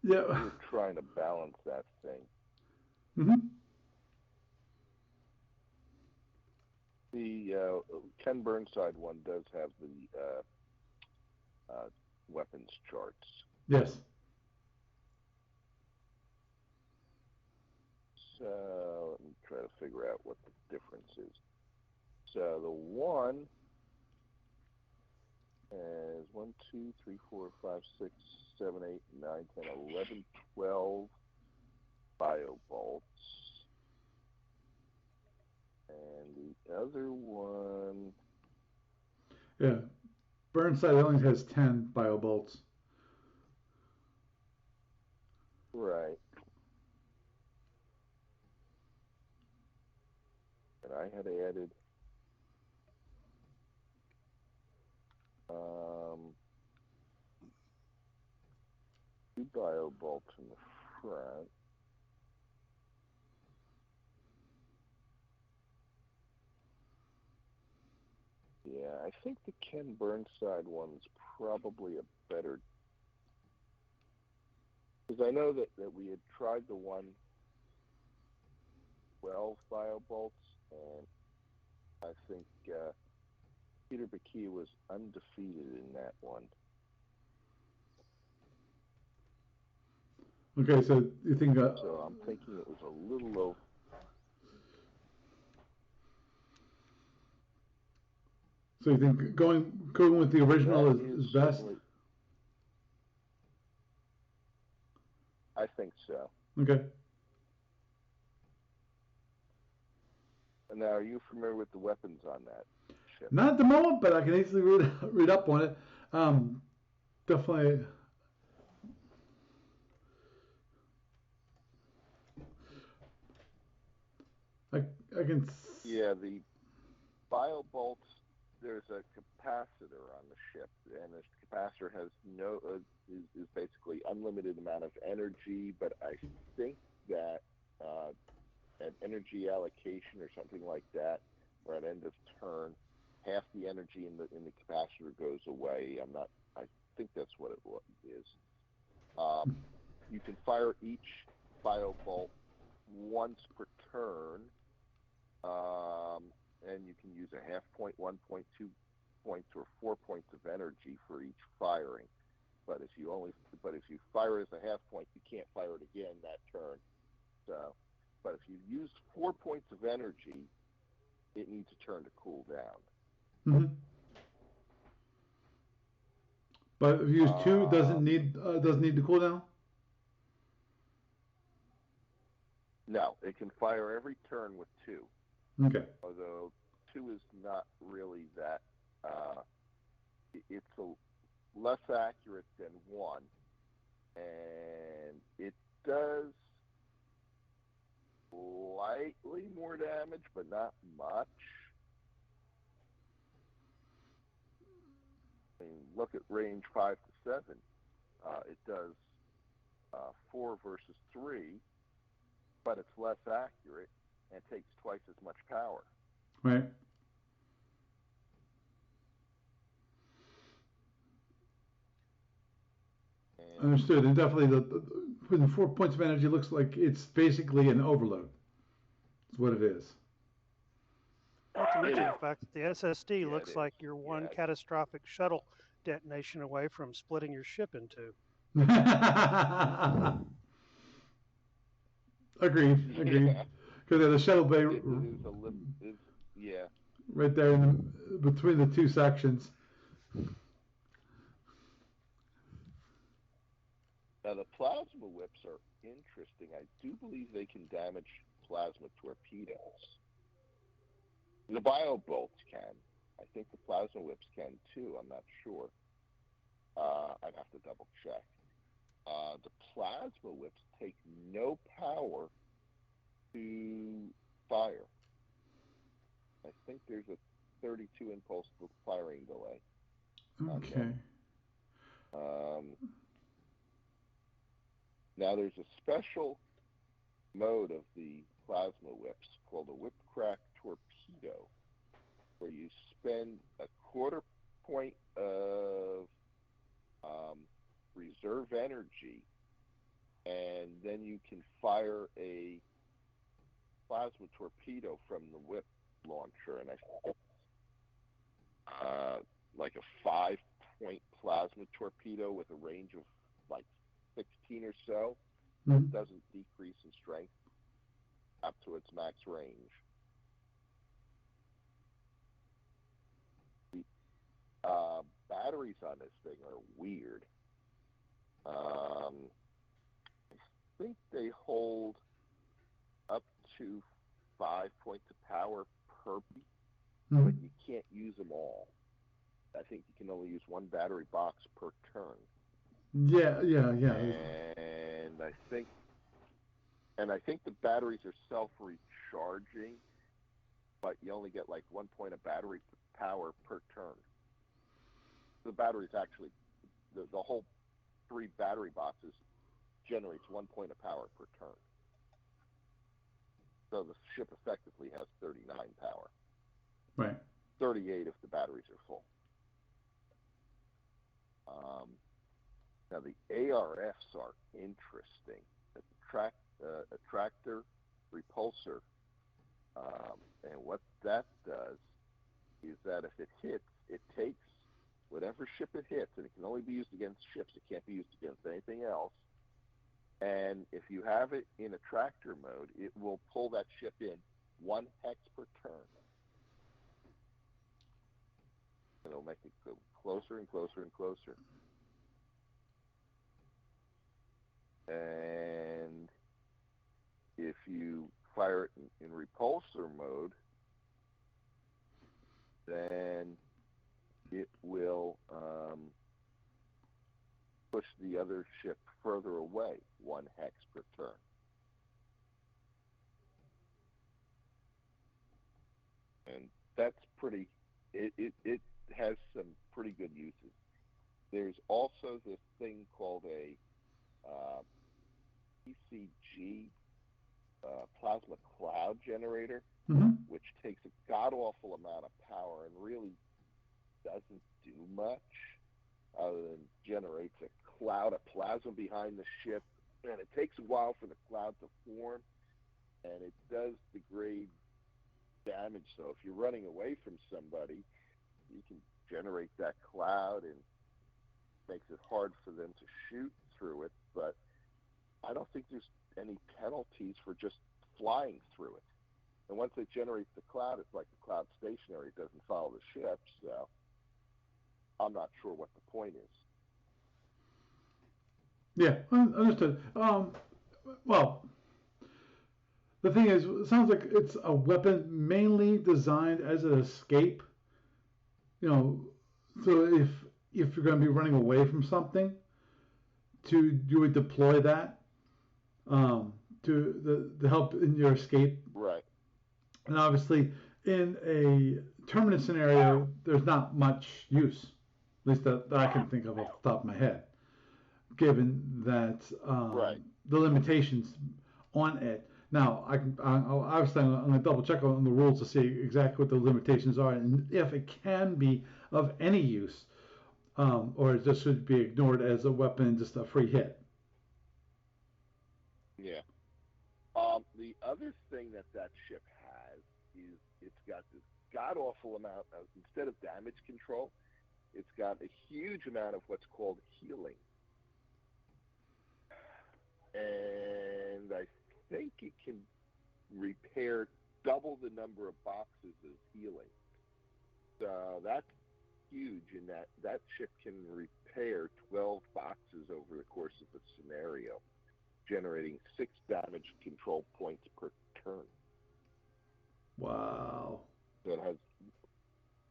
Yeah. We're trying to balance that thing. Mm-hmm. The Ken Burnside one does have the weapons charts. Yes. So let me try to figure out what the difference is. So the one is 1, 2, 3, 4, 5, 6, 7, 8, 9, 10, 11, 12 biobolts. And the other one. Yeah. Burnside only has 10 bio bolts. Right. And I had added 2 bio bolts in the front. Yeah, I think the Ken Burnside one's probably a better, because I know that we had tried the 12 bio bolts, and I think Peter Bakey was undefeated in that one. Okay, so you think... so I'm thinking it was a little low. So you think going with the original is best? I think so. Okay. And now, are you familiar with the weapons on that ship? Not at the moment, but I can easily read up on it. Definitely. I can. Yeah, the bio bolts. There's a capacitor on the ship, and this capacitor has is basically unlimited amount of energy. But I think that at energy allocation or something like that, or at end of turn, half the energy in the capacitor goes away. I think that's what it is. You can fire each bio bolt once per turn, and you can use a half point, 1.2 points, or 4 points of energy for each firing. But if you fire as a half point, you can't fire it again that turn. So, but if you use 4 points of energy, it needs a turn to cool down. Mm-hmm. But if you use 2, it doesn't need to cool down. No, it can fire every turn with 2. Okay. Although 2 is not really that. It's less accurate than 1, and it does slightly more damage, but not much. I mean, look at range 5 to 7. It does 4 versus 3, but it's less accurate and takes twice as much power. Right. Understood. And definitely the 4 points of energy looks like it's basically an overload. That's what it is. Not to mention the fact that the SSD looks like you're one catastrophic shuttle detonation away from splitting your ship in 2. Agreed. Because the shuttle bay, right there between the 2 sections. Now, the plasma whips are interesting. I do believe they can damage plasma torpedoes. The bio bolts can. I think the plasma whips can too. I'm not sure. I'd have to double check. The plasma whips take no power to fire. I think there's a 32 impulse firing delay. Okay. Now, there's a special mode of the plasma whips called a whip crack torpedo, where you spend a quarter point of reserve energy, and then you can fire a plasma torpedo from the whip launcher, and I think like a 5-point plasma torpedo with a range of like 16 or so. Mm-hmm. It doesn't decrease in strength up to its max range. The batteries on this thing are weird. I think they hold up to 5 points of power per beat, but you can't use them all. I think you can only use one battery box per turn. Yeah. And I think the batteries are self-recharging, but you only get like 1 point of battery power per turn. The batteries actually, the whole 3 battery boxes generates 1 point of power per turn. So the ship effectively has 39 power. Right. 38 if the batteries are full. Now the ARFs are interesting. Attractor, repulsor, and what that does is that if it hits, it takes whatever ship it hits, and it can only be used against ships. It can't be used against anything else. And if you have it in attractor mode, it will pull that ship in 1 hex per turn. It'll make it go closer and closer and closer. And if you fire it in repulsor mode, then it will push the other ship further away, 1 hex per turn. And that's pretty, it has some pretty good uses. There's also this thing called a PCG, plasma cloud generator, which takes a god-awful amount of power and really doesn't do much other than generates a cloud of plasma behind the ship, and it takes a while for the cloud to form, and it does degrade damage. So if you're running away from somebody, you can generate that cloud, and makes it hard for them to shoot through it, but I don't think there's any penalties for just flying through it. And once it generates the cloud, it's like the cloud stationary. It doesn't follow the ship, so I'm not sure what the point is. Yeah, understood. Well, the thing is, it sounds like it's a weapon mainly designed as an escape. You know, so if you're going to be running away from something, you would deploy that to help in your escape. Right. And obviously, in a terminus scenario, there's not much use, at least that I can think of off the top of my head, given that the limitations on it. Now, obviously I'm going to double check on the rules to see exactly what the limitations are and if it can be of any use, or it just should be ignored as a weapon, just a free hit. Yeah. The other thing that ship has is it's got this god-awful amount of, instead of damage control, it's got a huge amount of what's called healing. And I think it can repair double the number of boxes as healing. So that's huge in that ship can repair 12 boxes over the course of a scenario, generating 6 damage control points per turn. Wow. That has,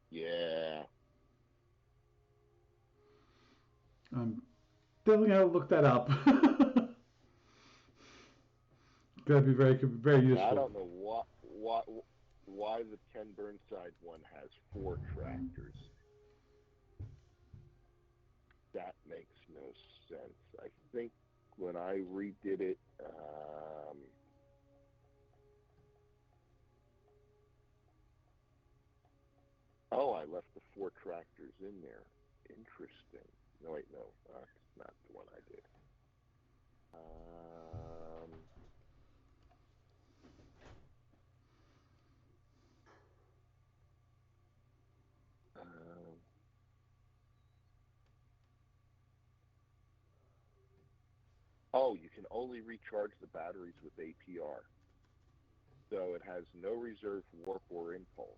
yeah. I'm definitely going to look that up. That'd be very useful. I don't know why the Ken Burnside one has 4 tractors. That makes no sense. I think when I redid it, I left the 4 tractors in there. Interesting. No, wait, no, that's not the one I did. You can only recharge the batteries with APR. So it has no reserve warp or impulse.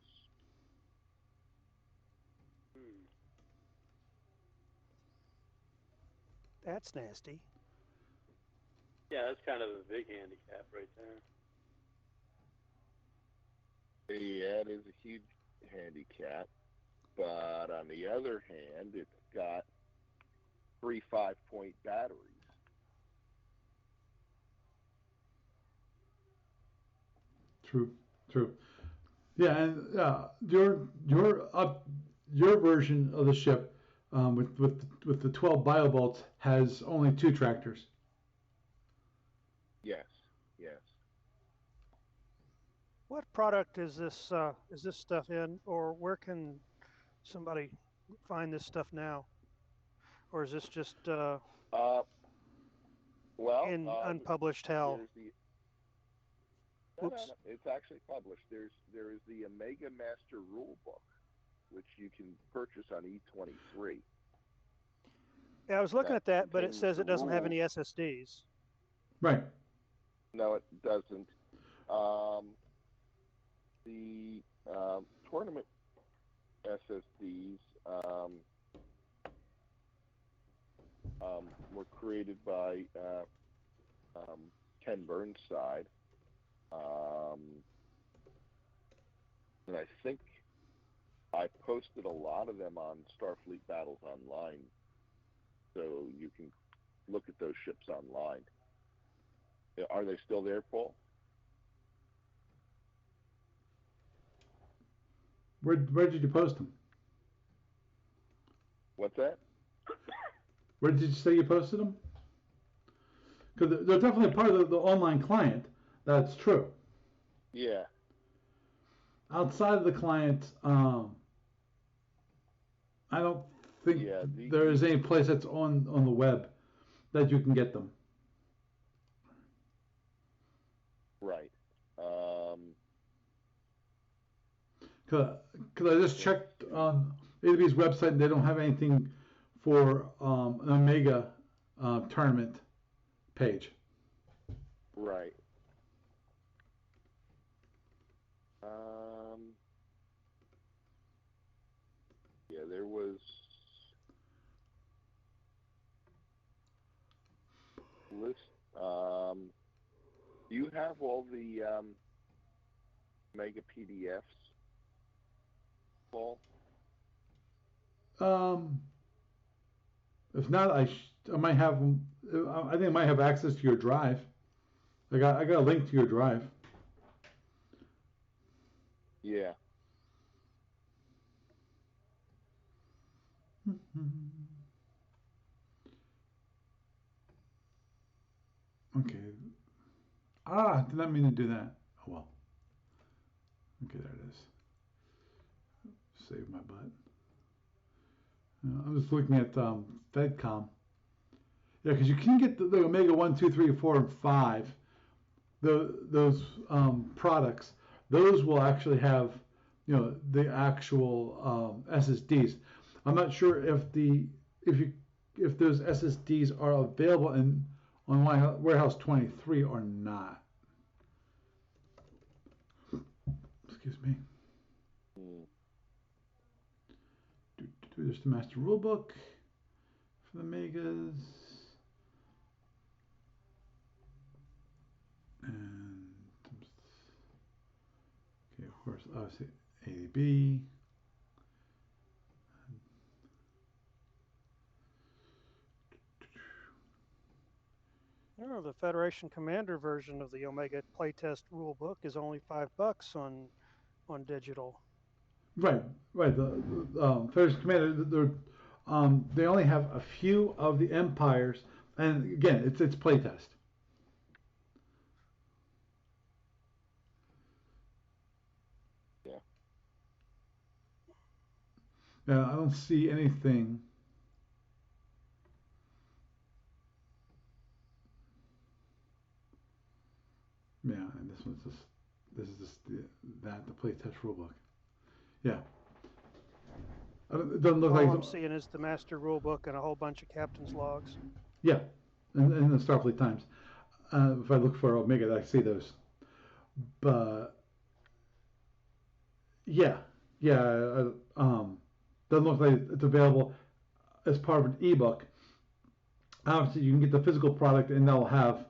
That's nasty. Yeah, that's kind of a big handicap right there. Yeah, it is a huge handicap. But on the other hand, it's got 3 5-point batteries. True, true. Yeah, and your version of the ship with the 12 biobolts has only 2 tractors. Yes, yes. What product is this stuff in, or where can somebody find this stuff now, or is this just Well, in unpublished hell? there's the Oops. no, it's actually published. There is the Omega Master Rule Book, which you can purchase on E23. Yeah, I was looking at that, but it contains says the it doesn't have any rules. SSDs. Right. No, it doesn't. The tournament SSDs were created by Ken Burnside, and I think I posted a lot of them on Starfleet Battles Online, so you can look at those ships online. Are they still there, Paul? Where did you post them? What's that? Where did you say you posted them? Because they're definitely part of the online client. That's true. Yeah. Outside of the client, I don't think there is any place that's on the web that you can get them. Right. Because I just checked on AW's website and they don't have anything for an Omega tournament page. Right. Yeah, there was list. Do you have all the Mega PDFs, Paul? If not, I might have. I think I might have access to your drive. I got a link to your drive. Yeah. Okay. Did not mean to do that. Oh well. Okay, there it is. Save my butt. I'm just looking at FedCom. Yeah, because you can get the Omega 1, 2, 3, 4, and 5. Those products. Those will actually have, the actual SSDs. I'm not sure if those SSDs are available on Warehouse 23 or not. Excuse me. There's the master rulebook for the Megas. And okay, of course, obviously ADB. The Federation Commander version of the Omega playtest rulebook is only $5 on digital. Right. The Federation Commander, they only have a few of the empires, and again, it's playtest. Yeah. Yeah, I don't see anything. Yeah, and this is the playtest rulebook. Yeah. It doesn't look like. All I'm seeing is the master rulebook and a whole bunch of captain's logs. Yeah, in the Starfleet Times. If I look for Omega, I see those. But yeah, doesn't look like it's available as part of an ebook. Obviously, you can get the physical product, and they'll have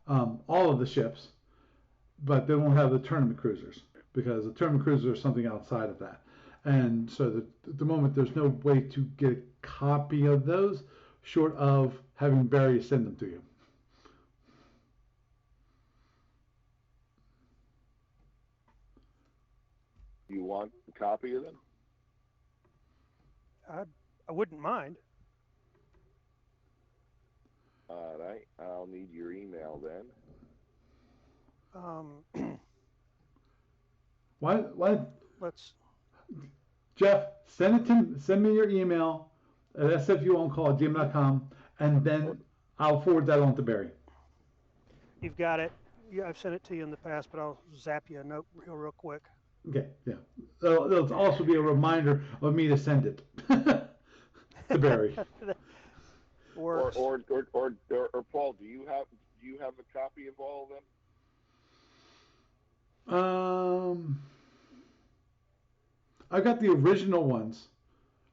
all of the ships, but they won't have the tournament cruisers because the tournament cruisers are something outside of that. And so at the moment, there's no way to get a copy of those short of having Barry send them to you. You want a copy of them? I wouldn't mind. All right. I'll need your email then. Why? Let's. Jeff, send me your email at sfuoncall@gmail.com, and then I'll forward that on to Barry. You've got it. Yeah, I've sent it to you in the past, but I'll zap you a note real quick. Okay, yeah. It'll also be a reminder of me to send it to Barry. Works. Or Paul, do you have a copy of all of them? I got the original ones.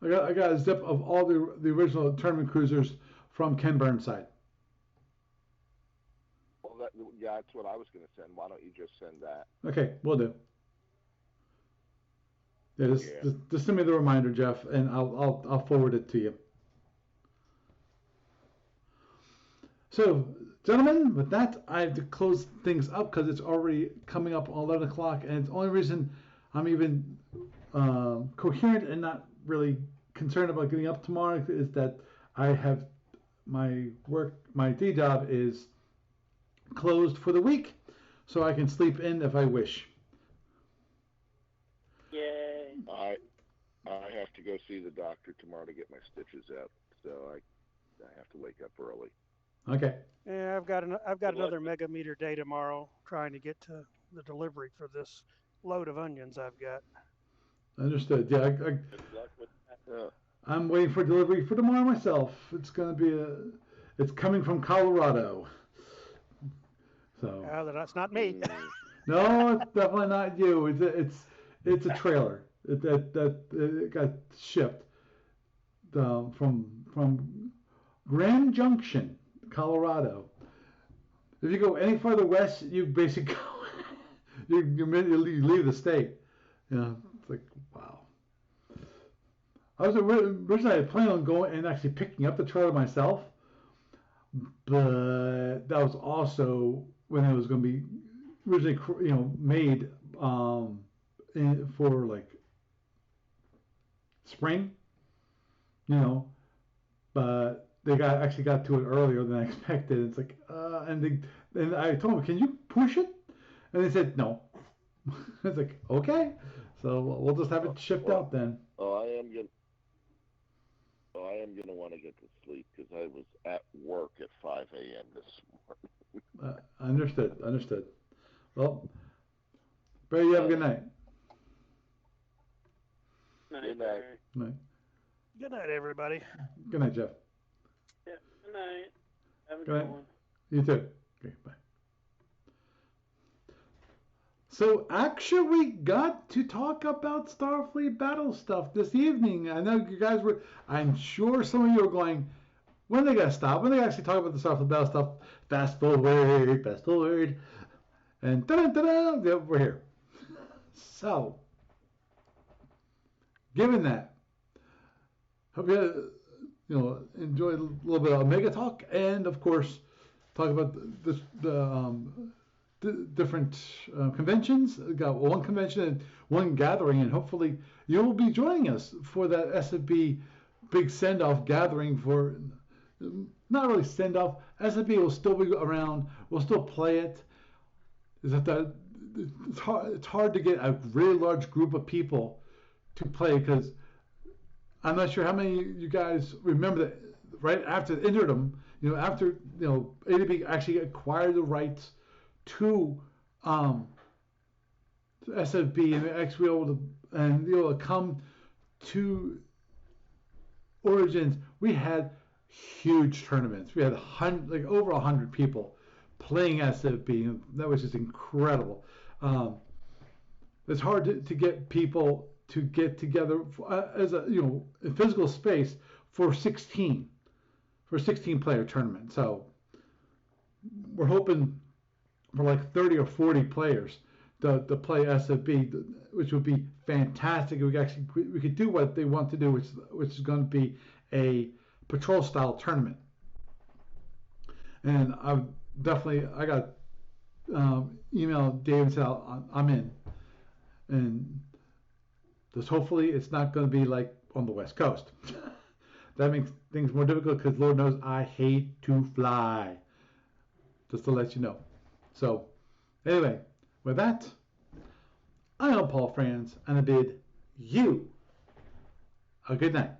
I got a zip of all the original tournament cruisers from Ken Burnside. Well, that's what I was going to send. Why don't you just send that? Okay, will do. Yeah, just send me the reminder, Jeff, and I'll forward it to you. So, gentlemen, with that, I have to close things up because it's already coming up on 11 o'clock, and the only reason I'm even coherent and not really concerned about getting up tomorrow is that I have my day job is closed for the week, so I can sleep in if I wish. Yay! I have to go see the doctor tomorrow to get my stitches out, so I have to wake up early. Okay. Yeah, I've got another mega meter day tomorrow, trying to get to the delivery for this load of onions I've got. Understood. Yeah, Good luck with that. I'm waiting for delivery for tomorrow myself. It's gonna be it's coming from Colorado. So. That's not me. No, it's definitely not you. It's a trailer that got shipped from Grand Junction, Colorado. If you go any further west, you basically you leave the state. It's like wow. I was originally I planned on going and actually picking up the trailer myself, but that was also when it was going to be originally made for like spring, but they actually got to it earlier than I expected. It's like and I told them, can you push it? And they said no. It's like okay, so we'll just have it shipped out then. I am gonna want to get to sleep because I was at work at 5 a.m. this morning. Understood. Well, Barry, you have a good night. Good night. Night. Good night, everybody. Good night, Jeff. Yeah. Good night. Have a Good good night. one. You too. Okay, bye. So actually, we got to talk about Starfleet battle stuff this evening. I know you guys were. I'm sure some of you are going, when are they gonna stop? When are they actually talk about the Starfleet battle stuff? Fast forward, and ta-da, we're here. So, given that, hope you enjoyed a little bit of Omega talk, and of course, talk about the different conventions. We got one convention and one gathering, and hopefully you'll be joining us for that SFB big send-off gathering for, not really send-off, SFB will still be around, we'll still play it. It's hard to get a really large group of people to play because I'm not sure how many of you guys remember that right after Interdom, after ADB actually acquired the rights to SFB and actually be able to come to Origins, we had huge tournaments. We had over 100 people playing SFB, and that was just incredible. It's hard to get people to get together as a in physical space for 16 player tournament. So we're hoping for like 30 or 40 players to play SFB, which would be fantastic. We could do what they want to do, which is going to be a patrol style tournament. And I got email Dave and said I'm in, and just hopefully it's not going to be like on the West Coast. That makes things more difficult because Lord knows I hate to fly. Just to let you know. So anyway, with that, I am Paul Franz, and I bid you a good night.